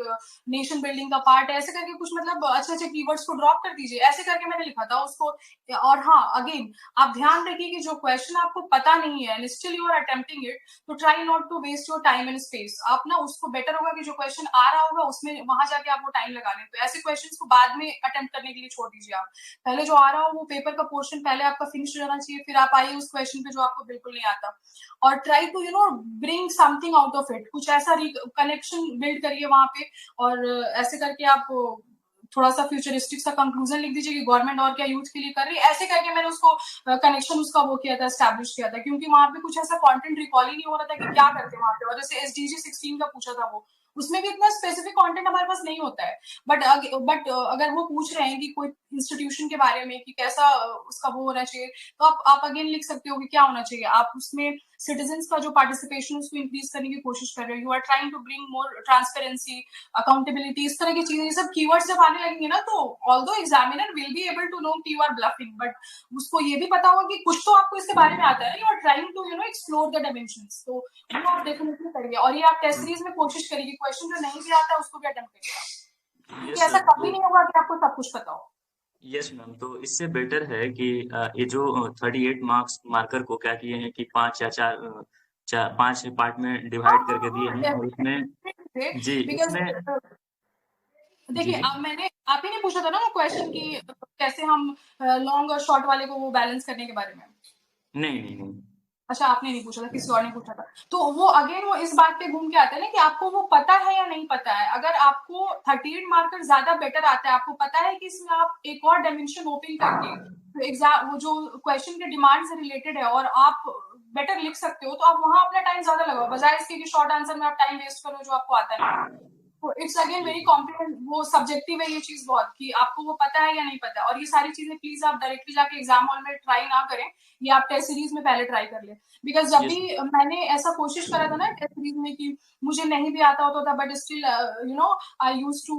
नेशन बिल्डिंग का पार्ट है, ऐसे करके कुछ मतलब अच्छे अच्छे कीवर्ड्स को ड्रॉप कर दीजिए। ऐसे करके मैंने लिखा था उसको। और हाँ, अगेन आप ध्यान रखिए कि जो क्वेश्चन आपको पता नहीं है and still you are attempting it, तो try not to waste your time and space. आप ना उसको बेटर होगा कि जो क्वेश्चन आ रहा होगा उसमें वहां जाके आप वो टाइम लगा लें। तो ऐसे क्वेश्चन को बाद में अटेम्प्ट करने के लिए छोड़ दीजिए। आप पहले जो आ रहा हो वो पेपर का पोर्शन पहले आपका फिनिश हो जाना चाहिए, फिर आप आइए उस क्वेश्चन पे जो आपको बिल्कुल नहीं आता, और try to bring something out of it. कुछ ऐसा कनेक्शन बिल्ड करिए वहां पे, और ऐसे करके आप थोड़ा सा फ्यूचरिस्टिक सा कंक्लूजन लिख दीजिए कि गवर्नमेंट और क्या यूथ के लिए कर रही है। ऐसे करके मैंने उसको कनेक्शन उसका वो किया था, एस्टैब्लिश किया था, क्योंकि वहां पे कुछ ऐसा कंटेंट रिकॉल ही नहीं हो रहा था कि क्या करते वहां पे। और जैसे SDG 16 का पूछा था, वो उसमें भी इतना स्पेसिफिक कंटेंट हमारे पास नहीं होता है, बट अगर वो पूछ रहे हैं कि कोई इंस्टीट्यूशन के बारे में कि कैसा उसका वो होना चाहिए, तो आप अगेन लिख सकते हो कि क्या होना चाहिए। आप उसमें सिटीजन्स का जो पार्टिसिपेशन उसको इंक्रीज करने की कोशिश कर रहे हो, you are trying to bring more transparency, accountability, इस तरह की चीजें। ये सब कीवर्ड्स जब आने लगेंगे ना, तो although examiner will be able to know कि यू आर ब्लफिंग, बट उसको ये भी पता होगा कि कुछ तो आपको इसके बारे में आता है, you are trying to explore the dimensions. तो वो आप डेफिनेटली करिए, और ये आप टेस्ट सीरीज में कोशिश करिए क्वेश्चन जो नहीं भी आता है उसको भी अटेम्प्ट करिए, क्योंकि ऐसा कभी नहीं होगा कि आपको सब कुछ पता हो। यस मैम, तो इससे बेटर है कि ये जो 38 मार्कर को क्या किए हैं कि 5 या 5 पार्ट में डिवाइड करके दिए हैं, और उसमें जी इसमें देखिए, अब मैंने आप ही ने पूछा था ना वो क्वेश्चन कि कैसे हम लॉन्ग और शॉर्ट वाले को वो बैलेंस करने के बारे में। नहीं। अच्छा, आपने नहीं पूछा था, किसी और ने पूछा था। तो वो अगेन वो इस बात पे घूम के आता है ना कि आपको वो पता है या नहीं पता है। अगर आपको 38 मार्कर ज्यादा बेटर आता है, आपको पता है कि इसमें आप एक और डायमेंशन ओपन करके तो एग्जाम वो जो क्वेश्चन के डिमांड से रिलेटेड है और आप बेटर लिख सकते हो, तो आप वहां अपना टाइम ज्यादा लगाओ, बजाय इसके कि शॉर्ट आंसर में आप टाइम वेस्ट करो जो आपको आता है। तो इट्स अगेन वेरी कॉम्प्लिकेटेड, वो सब्जेक्टिव है ये चीज बहुत, कि आपको वो पता है या नहीं पता। और ये सारी चीजें प्लीज आप डायरेक्टली जाके एग्जाम हॉल में ट्राई ना करें, ये आप टेस्ट सीरीज में पहले ट्राई कर ले। बिकॉज जब भी मैंने ऐसा कोशिश करा था ना टेस्ट सीरीज में कि मुझे नहीं भी आता होता था, but still I used to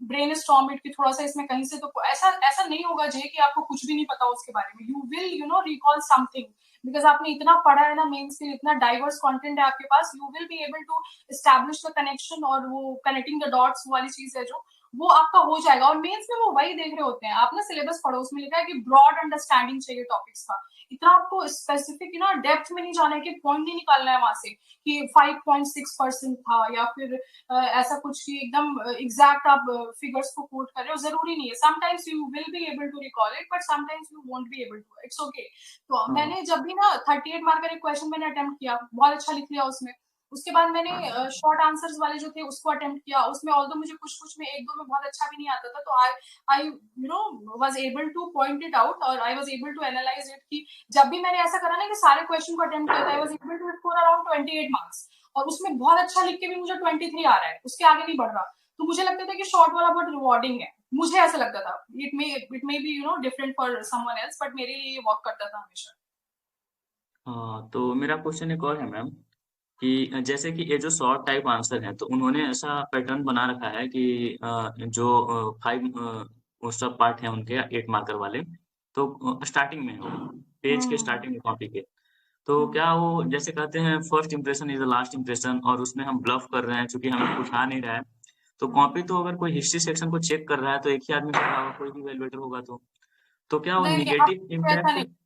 brainstorm it कि थोड़ा सा इसमें कहीं से तो ऐसा नहीं होगा जे कि आपको कुछ भी नहीं पता उसके बारे में। You will recall something, because आपने इतना पढ़ा है ना, मेंस के इतना डाइवर्स कंटेंट है आपके पास, you will be able to establish the connection, और वो कनेक्टिंग द डॉट्स वाली चीज है जो वो आपका हो जाएगा। और मेंस में वो वही देख रहे होते हैं, आप ना सिलेबस पढ़ो, उसमें लिखा है कि ब्रॉड अंडरस्टैंडिंग चाहिए टॉपिक्स का, इतना आपको स्पेसिफिक डेप्थ में नहीं जाना है कि पॉइंट नहीं निकालना है वहां से कि 5.6% था या फिर ऐसा कुछ कि एकदम एग्जैक्ट आप फिगर्स को कोट कर रहे हो, जरूरी नहीं है। Sometimes you will be able to recall it, but sometimes you won't be able to, it's okay. तो मैंने जब भी ना 38 मार्क का एक क्वेश्चन मैंने अटेम्प्ट किया, बहुत अच्छा लिख लिया उसमें, उसके बाद मैंने शॉर्ट आंसर्स वाले जो थे उसको अटेम्प्ट किया, उसमें ऑल्दो मुझे कुछ में 1-2 में बहुत अच्छा भी नहीं आता था, तो I you know was able to point it out और I was able to analyse it कि जब भी मैंने ऐसा करा ना कि सारे क्वेश्चन को अटेम्प्ट किया था, I was able to score around 28 marks, और उसमें बहुत अच्छा लिख के भी मुझे 23 आ रहा है, उसके आगे नहीं बढ़ रहा। तो मुझे लगता था कि शॉर्ट वाला बहुत रिवॉर्डिंग है, मुझे ऐसा लगता था। It may be you know different for someone else, but मेरे लिए ये वर्क करता था हमेशा। तो मेरा क्वेश्चन एक और है मैम कि जैसे कि ये जो शॉर्ट टाइप आंसर है, तो उन्होंने ऐसा पैटर्न बना रखा है कि जो 5 सब पार्ट है उनके 8 मार्कर वाले, तो स्टार्टिंग में हो, पेज के स्टार्टिंग में कॉपी के, तो क्या वो जैसे कहते हैं first impression is the last impression, और उसमें हम ब्लफ कर रहे हैं क्योंकि हमें कुछ आ नहीं रहा है, तो कॉपी तो अगर कोई हिस्ट्री सेक्शन को चेक कर रहा है तो एक ही आदमी कर रहा होगा, कोई भी वैल्यूएटर होगा, तो क्या वो नहीं, निगेटिव अब ऐसा नहीं, इम्पैक्ट?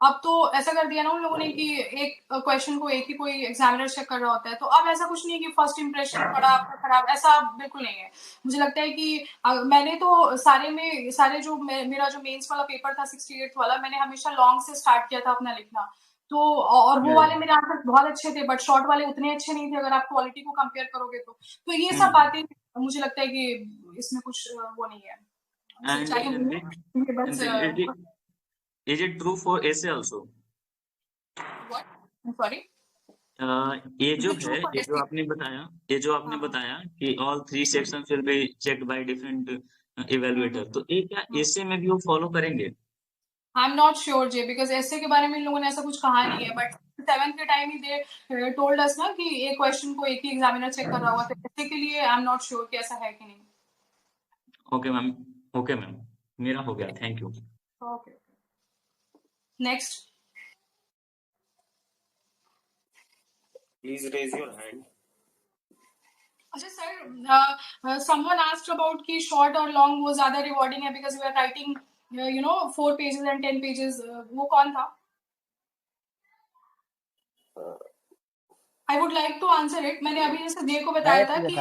अब तो ऐसा कर दिया ना उन लोगों ने कि एक क्वेश्चन को एक ही कोई एग्जामिनर चेक कर रहा होता है, तो अब ऐसा कुछ नहीं है कि फर्स्ट इंप्रेशन बड़ा खराब, ऐसा बिल्कुल नहीं है। मुझे लगता है कि मैंने तो सारे जो मेरा जो मेंस वाला पेपर था 68 वाला, मैंने हमेशा लॉन्ग से स्टार्ट किया था अपना लिखना, तो और वो वाले मेरे आंसर बहुत अच्छे थे, बट शॉर्ट वाले उतने अच्छे नहीं थे अगर आप क्वालिटी को कंपेयर करोगे तो ये सब बातें मुझे लगता है कि इसमें कुछ वो नहीं है, सच्चाई नहीं है, बस Is it true for essay also? What sorry ये जो Is it true है, for ये जो essay? आपने बताया कि all 3 sections will be checked by different evaluator, तो ये क्या essay में भी वो फॉलो करेंगे? आई am not sure J, because ऐसे के बारे में इन लोगों ने ऐसा कुछ कहा नहीं है, बट 7th के time he they told us ना कि एक क्वेश्चन को एक ही एग्जामिनर चेक कर रहा हुआ, तो ऐसे के लिए आई एम नॉट श्योर कि ऐसा है कि नहीं। ओके मैम, मेरा हो गया, thank you. Okay, next. Please raise your hand. अच्छा सर, someone asked about कि short और long वो ज्यादा rewarding है because we are writing you know 4 pages and 10 pages, वो कौन था? I would like to answer it. मैंने अभी जैसे देव को बताया था कि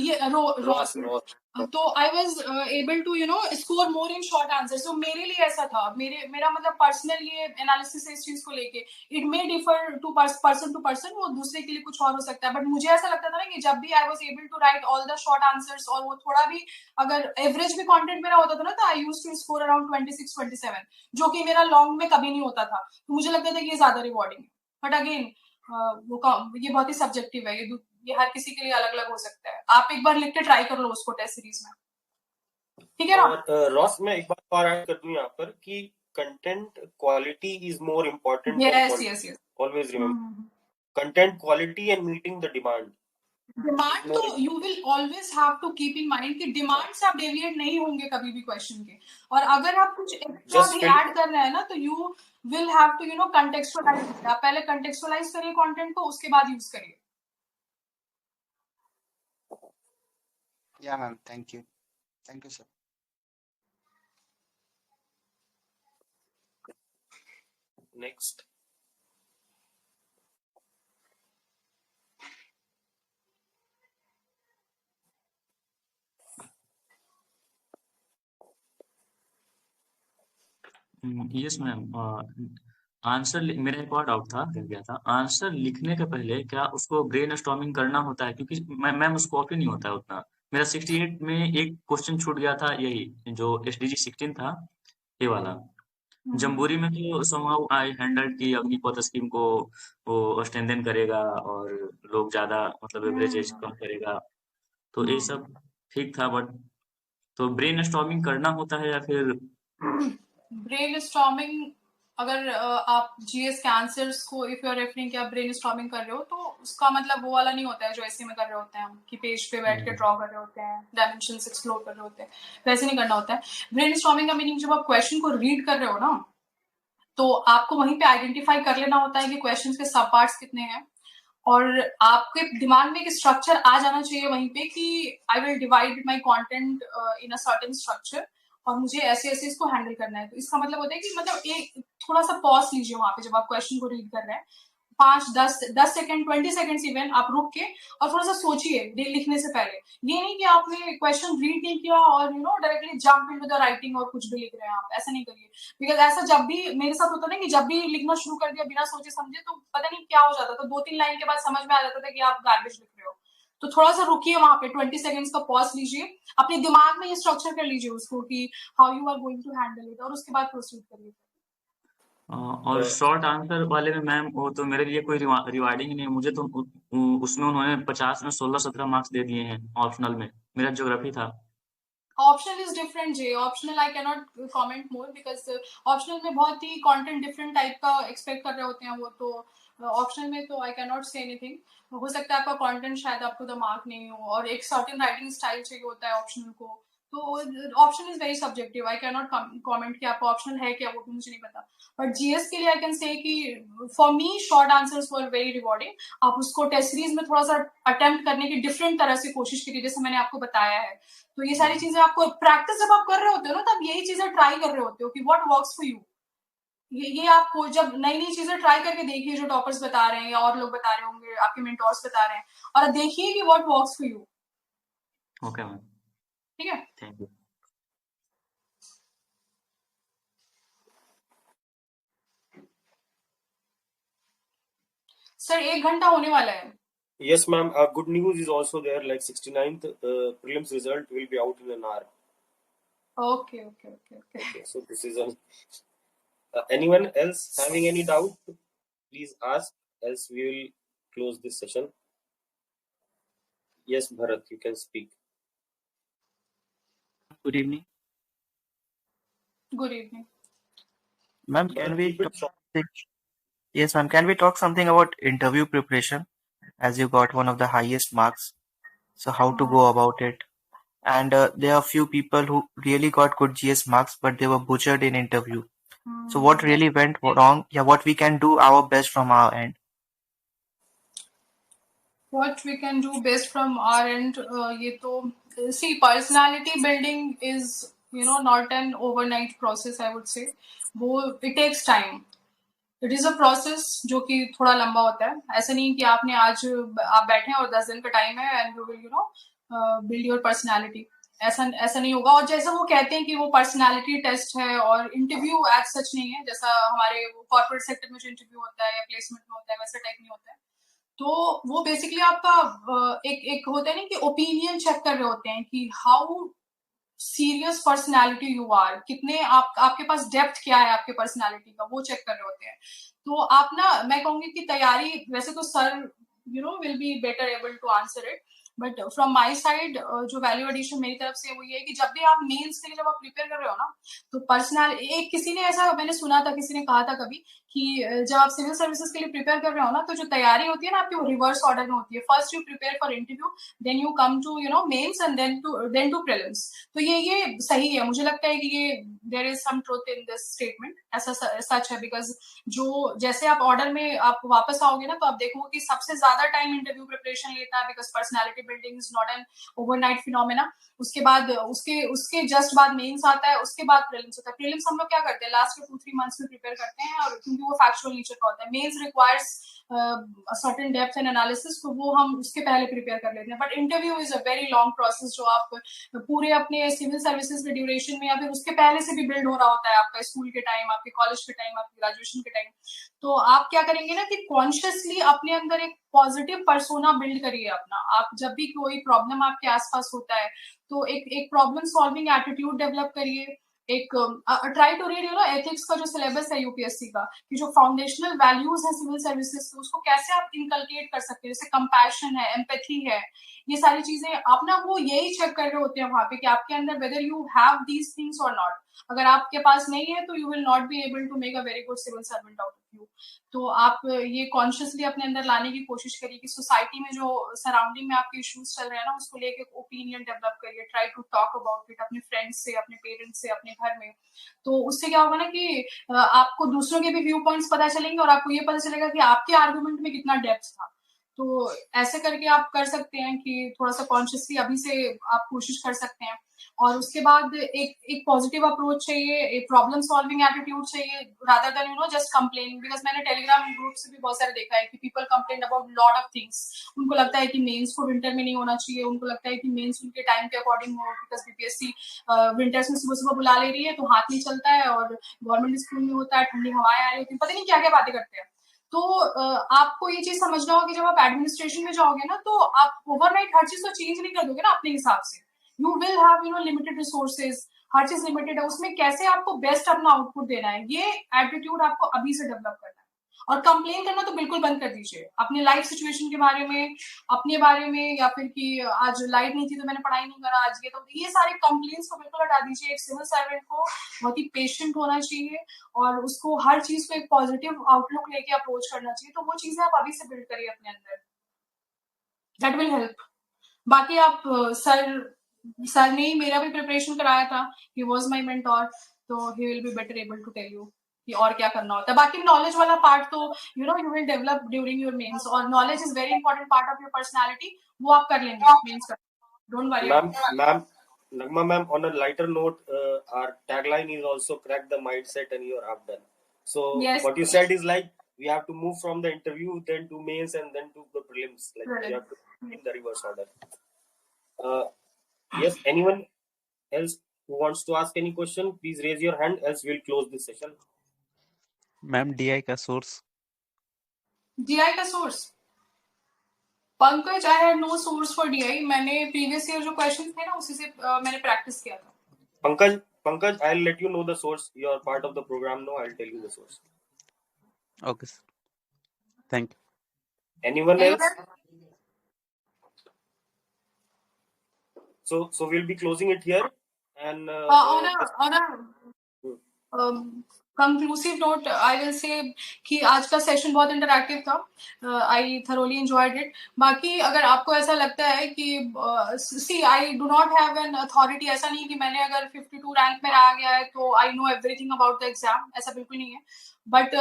ये Ross. तो I was able to you know score more in short answer, so मेरे लिए ऐसा था, मेरा मतलब पर्सनल ये एनालिसिस है इस चीज को लेके, it may differ to person to person, वो दूसरे के लिए कुछ और हो सकता है, बट मुझे ऐसा लगता था ना कि जब भी I was able to write all the short answers और वो थोड़ा भी अगर एवरेज भी कंटेंट मेरा होता था ना, तो I used to score around 26-27, जो कि मेरा लॉन्ग में कभी नहीं होता था, तो मुझे लगता था कि ये ज्यादा रिवॉर्डिंग है, बट अगेन ये बहुत ही सब्जेक्टिव है, ये हर किसी के लिए अलग अलग हो सकता है, आप एक बार लिख के ट्राई कर लो उसको टेस्ट सीरीज में, ठीक है ना? और रॉस, मैं एक बात और ऐड कर दूं यहाँ पर कि content quality is more important, yes always remember content quality and meeting the demand. Demand तो you will always have to keep in mind कि डिमांड से आप डेविएट नहीं होंगे कभी भी क्वेश्चन के, और अगर आप कुछ एक्स्ट्रा भी ऐड कर रहे हैं ना, तो you will have to you know contextualise, आप पहले कंटेक्चुअलाइज करिए कंटेंट को, उसके बाद यूज करिए। Yeah, ma'am. Thank you. Thank you, sir. Next. Yes ma'am, answer मेरा एक और डाउट था, रह गया था, आंसर लिखने के पहले क्या उसको ब्रेन स्टॉर्मिंग करना होता है? क्योंकि मैम उसको कॉपी नहीं होता है उतना, मेरा 68 में एक क्वेश्चन छूट गया था, यही जो SDG 16 था, ये वाला। जम्बूरी में तो somehow आई हैंडल्ड की अग्निपथ स्कीम को वो स्ट्रेंथन करेगा और लोग ज्यादा मतलब एवरेज एज कम करेगा, तो ये सब ठीक था, बट तो ब्रेन स्टॉर्मिंग करना होता है या फिर? ब्रेनस्टॉर्मिंग अगर आप जीएस के आंसर्स को इफ यू आर रेफरिंग कि आप ब्रेनस्टॉर्मिंग कर रहे हो, तो उसका मतलब वो वाला नहीं होता है जो ऐसे में कर रहे होते हैं हम, कि पेज पे बैठ के ड्रॉ कर रहे होते हैं, डायमेंशंस एक्सप्लोर कर रहे होते हैं, वैसे नहीं करना होता है। ब्रेनस्टॉर्मिंग का मीनिंग जब आप क्वेश्चन को रीड कर रहे हो ना, तो आपको वहीं पे आइडेंटिफाई कर लेना होता है कि क्वेश्चन के सब पार्ट्स कितने हैं, और आपके दिमाग में एक स्ट्रक्चर आ जाना चाहिए वहीं पे कि I will divide my content in a certain structure, और मुझे ऐसे ऐसे इसको हैंडल करना है। तो इसका मतलब होता है कि मतलब एक थोड़ा सा पॉज लीजिए वहां पे जब आप क्वेश्चन को रीड कर रहे हैं, 5-10 सेकंड 20 सेकंड्स इवन आप रुक के और थोड़ा सा सोचिए लिखने से पहले। ये नहीं कि आपने क्वेश्चन रीड नहीं किया और directly jump into the writing और कुछ भी लिख रहे हैं आप, ऐसा नहीं करिए। बिकॉज ऐसा जब भी मेरे साथ होता ना कि जब भी लिखना शुरू कर दिया बिना सोचे समझे तो पता नहीं क्या हो जाता था, 2-3 लाइन के बाद समझ में आ जाता था कि आप गार्बेज लिख रहे हो। तो थोड़ा सा रुकिए वहां पे, 20 सेकंड्स का पॉज लीजिए, अपने दिमाग में ये स्ट्रक्चर कर लीजिए उसको कि how you are going to handle it, और उसके बाद प्रोसीड करिए। और शॉर्ट आंसर वाले में मैम वो तो मेरे लिए कोई रिवार्डिंग ही नहीं है। मुझे तो उसमें उन्होंने 50 में 16-17 मार्क्स दे दिए हैं ऑप्शनल में। मेरा ज्योग्राफी था। Optional is different J, optional I can not comment more because optional में बहुत ही कंटेंट डिफरेंट टाइप का एक्सपेक्ट कर रहे होते हैं वो, तो ऑप्शनल में तो I can not say anything. हो सकता है आपका कंटेंट शायद अप टू द मार्क नहीं हो और एक सर्टेन राइटिंग स्टाइल चाहिए होता है ऑप्शनल को, तो option is very subjective. I can not comment कि आपका ऑप्शनल है क्या, वो मुझे नहीं पता। बट जीएस के लिए आई कैन से कि for me short answers were very rewarding. आप उसको टेस्ट सीरीज में थोड़ा सा अटेम्प्ट करने की डिफरेंट तरह से कोशिश करिए, जैसे मैंने आपको बताया है। तो ये सारी चीजें आपको प्रैक्टिस जब आप कर रहे होते हो ना, तब यही चीजें ट्राई कर रहे होते हो कि व्हाट वर्क्स फॉर यू। ये आपको जब नई नई चीजें ट्राई करके देखिए, जो टॉपर्स बता रहे हैं या और लोग बता रहे होंगे, आपके मेंटोर्स बता रहे हैं, और देखिए कि what works for you. Okay ma'am, ठीक है, थैंक यू। सर 1 घंटा होने वाला है। Yes, ma'am. Good news is also there. Like 69th prelims result will be out in an hour. Okay. Okay. So this is on. Anyone else having any doubt? Please ask. Else we will close this session. Yes, Bharat, you can speak. Good evening. Good evening. Ma'am, Bharat, can we keep it talk short. something? Yes, ma'am. Can we talk something about interview preparation, as you got one of the highest marks? So how to go about it? And there are few people who really got good GS marks, but they were butchered in interview. So what really went wrong? Yeah, what we can do our best from our end. What we can do best from our end, ये तो see, personality building is not an overnight process, I would say. वो it takes time. It is a process जो कि थोड़ा लंबा होता है। ऐसा नहीं कि आपने आज आप बैठे हैं और 10 दिन का टाइम है and you will build your personality. ऐसा नहीं होगा। और जैसा वो कहते हैं कि वो पर्सनालिटी टेस्ट है और इंटरव्यू एज सच नहीं है, जैसा हमारे कॉर्पोरेट सेक्टर में जो इंटरव्यू होता है या प्लेसमेंट में होता है वैसा टाइप नहीं होता है। तो वो बेसिकली आपका एक होता है ना कि ओपिनियन चेक कर रहे होते हैं कि how serious personality you are, कितने आपके पास डेप्थ क्या है आपके पर्सनालिटी का, वो चेक कर रहे होते हैं। तो आप ना, मैं कहूंगी कि तैयारी, वैसे तो sir will be better able to answer it, but from my side जो वैल्यू एडिशन मेरी तरफ से वो ये है कि जब भी आप मेंस के लिए जब आप प्रिपेयर कर रहे हो ना, तो पर्सनल किसी ने ऐसा मैंने सुना था, किसी ने कहा था कभी कि जब आप सिविल सर्विसेज के लिए प्रिपेयर कर रहे हो ना, तो जो तैयारी होती है ना आपकी, वो रिवर्स ऑर्डर में होती है। First you prepare for interview, then you come to mains and then to prelims. तो ये सही है, मुझे लगता है कि ये there is some truth in this statement, ऐसा सच है। बिकॉज जो जैसे आप ऑर्डर में आप वापस आओगे ना, तो आप देखोगे कि सबसे ज्यादा टाइम इंटरव्यू प्रिपरेशन लेता है, because personality building is not an overnight phenomena. उसके बाद उसके जस्ट बाद मेंस आता है, उसके बाद प्रीलिम्स होता है। प्रीलिम्स हम लोग क्या करते हैं, लास्ट के 2-3 मंथ्स में प्रिपेयर करते हैं, और क्योंकि वो फैक्चुअल नेचर का होता है। Mains requires certain depth and analysis, तो वो हम उसके पहले प्रिपेयर कर लेते हैं। But interview is a very long process, जो आप पूरे अपने सिविल सर्विसेज के ड्यूरेशन में या फिर उसके पहले से भी बिल्ड हो रहा होता है, आपका स्कूल के टाइम, आपके कॉलेज के टाइम, आपके ग्रेजुएशन के टाइम। तो आप क्या करेंगे ना कि कॉन्शियसली अपने अंदर एक पॉजिटिव पर्सोना बिल्ड करिए अपना। आप जब भी कोई प्रॉब्लम आपके आसपास होता है, तो एक प्रॉब्लम सॉल्विंग एटीट्यूड डेवलप करिए। एक ट्राई टू रीड एथिक्स का जो सिलेबस है यूपीएससी का, कि जो फाउंडेशनल वैल्यूज है सिविल सर्विसेज, उसको कैसे आप इनकलकेट कर सकते हैं, जैसे कंपैशन है, एम्पैथी है, ये सारी चीजें आप ना वो यही चेक कर रहे होते हैं वहां पे कि आपके अंदर whether you have these things और नॉट। अगर आपके पास नहीं है तो you will not be able to make a very good civil servant out of you. तो आप ये कॉन्शियसली अपने अंदर लाने की कोशिश करिए कि सोसाइटी में जो सराउंडिंग में आपके इश्यूज चल रहे हैं ना, उसको लेके ओपिनियन डेवलप करिए। Try to talk about it अपने फ्रेंड्स से, अपने पेरेंट्स से, अपने घर में। तो उससे क्या होगा ना कि आपको दूसरों के भी व्यू पॉइंट्स पता चलेंगे और आपको ये पता चलेगा कि आपके आर्गुमेंट में कितना डेप्थ था। तो ऐसे करके आप कर सकते हैं कि थोड़ा सा कॉन्शियसली अभी से आप कोशिश कर सकते हैं। और उसके बाद एक पॉजिटिव अप्रोच चाहिए, एक प्रॉब्लम सॉल्विंग एटीट्यूड चाहिए, rather than just complaining. Because मैंने टेलीग्राम ग्रुप से भी बहुत सारे देखा है कि people complain about lot of things. उनको लगता है कि मेंस को विंटर में नहीं होना चाहिए, उनको लगता है कि मेंस उनके टाइम के अकॉर्डिंग हो, बिकॉज बीपीएससी विंटर्स में सुबह सुबह बुला ले रही है तो हाथ नहीं चलता है, और गवर्नमेंट स्कूल में होता है ठंडी हवाएं आ रही होती है, पता नहीं क्या क्या बातें करते हैं। तो आपको ये चीज समझना होगा कि जब आप एडमिनिस्ट्रेशन में जाओगे ना, तो आप ओवरनाइट हर चीज तो चेंज नहीं कर दोगे ना अपने हिसाब से। You will have limited resources, हर चीज लिमिटेड है, उसमें कैसे आपको बेस्ट अपना आउटपुट देना है, ये एटीट्यूड आपको अभी से डेवलप करना है। और कंप्लेन करना तो बिल्कुल बंद कर दीजिए अपने लाइफ सिचुएशन के बारे में, अपने बारे में, या फिर कि आज लाइट नहीं थी तो मैंने पढ़ाई नहीं करा आज, ये सारे कंप्लेन्स को बिल्कुल हटा दीजिए। एक सिविल सर्वेंट को बहुत ही पेशेंट होना चाहिए और उसको हर चीज को एक पॉजिटिव आउटलुक लेके अप्रोच करना चाहिए। तो वो चीजें आप अभी से बिल्ड करिए अपने अंदर, दैट विल हेल्प। बाकी आप सर ने मेरा भी प्रिपरेशन कराया था, ही वाज माय मेंटोर, तो he will be better able to tell you कि और क्या करना होता है। बाकी नॉलेज वाला पार्ट तो you will develop during your mains, और knowledge is very important part of your personality, वो आप कर लेंगे मेंस का, don't worry. Ma'am, Nagma ma'am, on a lighter note, our tagline is also crack the mindset and you're half done. So Yes. what you said is like we have to move from the interview, then to mains, and then to the prelims. Like we have to in the reverse order. Yes, anyone else who wants to ask any question, please raise your hand, else we'll close this session. Ma'am DI का source? DI का source Pankaj, I had no source for DI। मैंने previous year जो questions थे ना उसी से मैंने practice किया था। Pankaj, I'll let you know the source. You are part of the program now. I'll tell you the source. Okay, sir. Thank you. Anyone else? So we'll be closing it here. And on a conclusive note, I will say कि आज का session बहुत interactive था, आई thoroughly enjoyed it। बाकी अगर आपको ऐसा लगता है कि see, I do not have an authority, ऐसा नहीं कि मैंने अगर 52 रैंक में रहा गया है तो I know everything about the exam, ऐसा बिल्कुल नहीं है। बट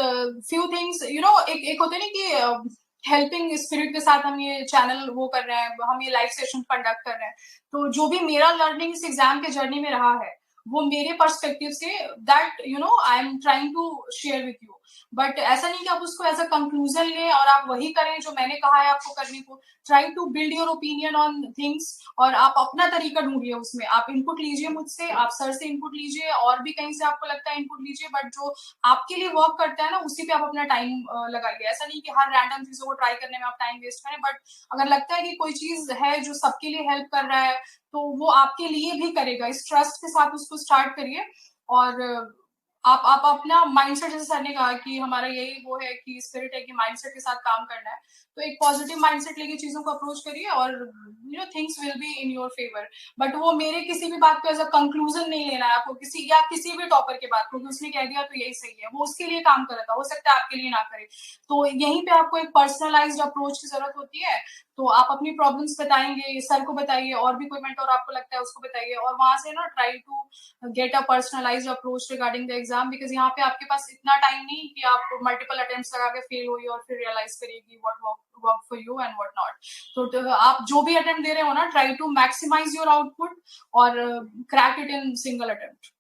few things एक होते नहीं कि हेल्पिंग स्पिरिट के साथ हम ये चैनल वो कर रहे हैं, हम ये लाइव सेशन कंडक्ट कर रहे हैं, तो जो भी मेरा लर्निंग इस एग्जाम के जर्नी में रहा है वो मेरे पर्सपेक्टिव से that I am trying to share with you. But ऐसा नहीं कि आप उसको एज अ कंक्लूजन लें और आप वही करें जो मैंने कहा है आपको करने को। Try to build your opinion on things और आप अपना तरीका ढूंढिए उसमें। आप इनपुट लीजिए मुझसे, आप सर से इनपुट लीजिए, और भी कहीं से आपको लगता है इनपुट लीजिए, बट जो आपके लिए वर्क करता है ना उसी पे आप अपना टाइम लगाइए। ऐसा नहीं कि हर रैंडम चीजों को ट्राई करने में आप टाइम वेस्ट करें, बट अगर लगता है कि कोई चीज है जो सबके लिए हेल्प कर रहा है तो वो आपके लिए भी करेगा, इस ट्रस्ट के साथ उसको स्टार्ट करिए। और आप अपना माइंडसेट, जैसे सर ने कहा कि हमारा यही वो है कि स्पिरिट है कि माइंडसेट के साथ काम करना है, तो एक पॉजिटिव माइंडसेट लेके चीजों को अप्रोच करिए और things will be in your favour. But वो मेरे किसी भी बात को एज अ कंक्लूजन नहीं लेना है आपको, किसी भी टॉपर के बात को कि उसने कह दिया तो यही सही है, वो उसके लिए काम कर रहा था, हो सकता है आपके लिए ना करे। तो यहीं पे आपको एक पर्सनलाइज्ड अप्रोच की जरूरत होती है। तो आप अपनी प्रॉब्लम्स बताएंगे, सर को बताइए, और भी कोई मेंटर आपको लगता है उसको बताइए, और वहां से ना try to get a personalised approach regarding the exam. Because यहाँ पे आपके पास इतना टाइम नहीं कि आप मल्टीपल अटेम्प्ट्स लगा के फेल हुई और फिर रियलाइज करिए कि what work for you and what not. तो आप जो भी अटेम्प्ट दे रहे हो ना, try to maximise your output और crack it in single attempt.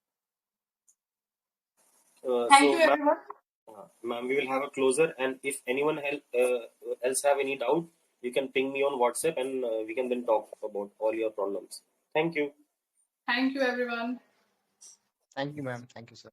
Thank you everyone. Ma'am, we will have a closer, and if anyone else have any doubt, you can ping me on WhatsApp and we can then talk about all your problems. Thank you. Thank you everyone. Thank you, ma'am. Thank you, sir.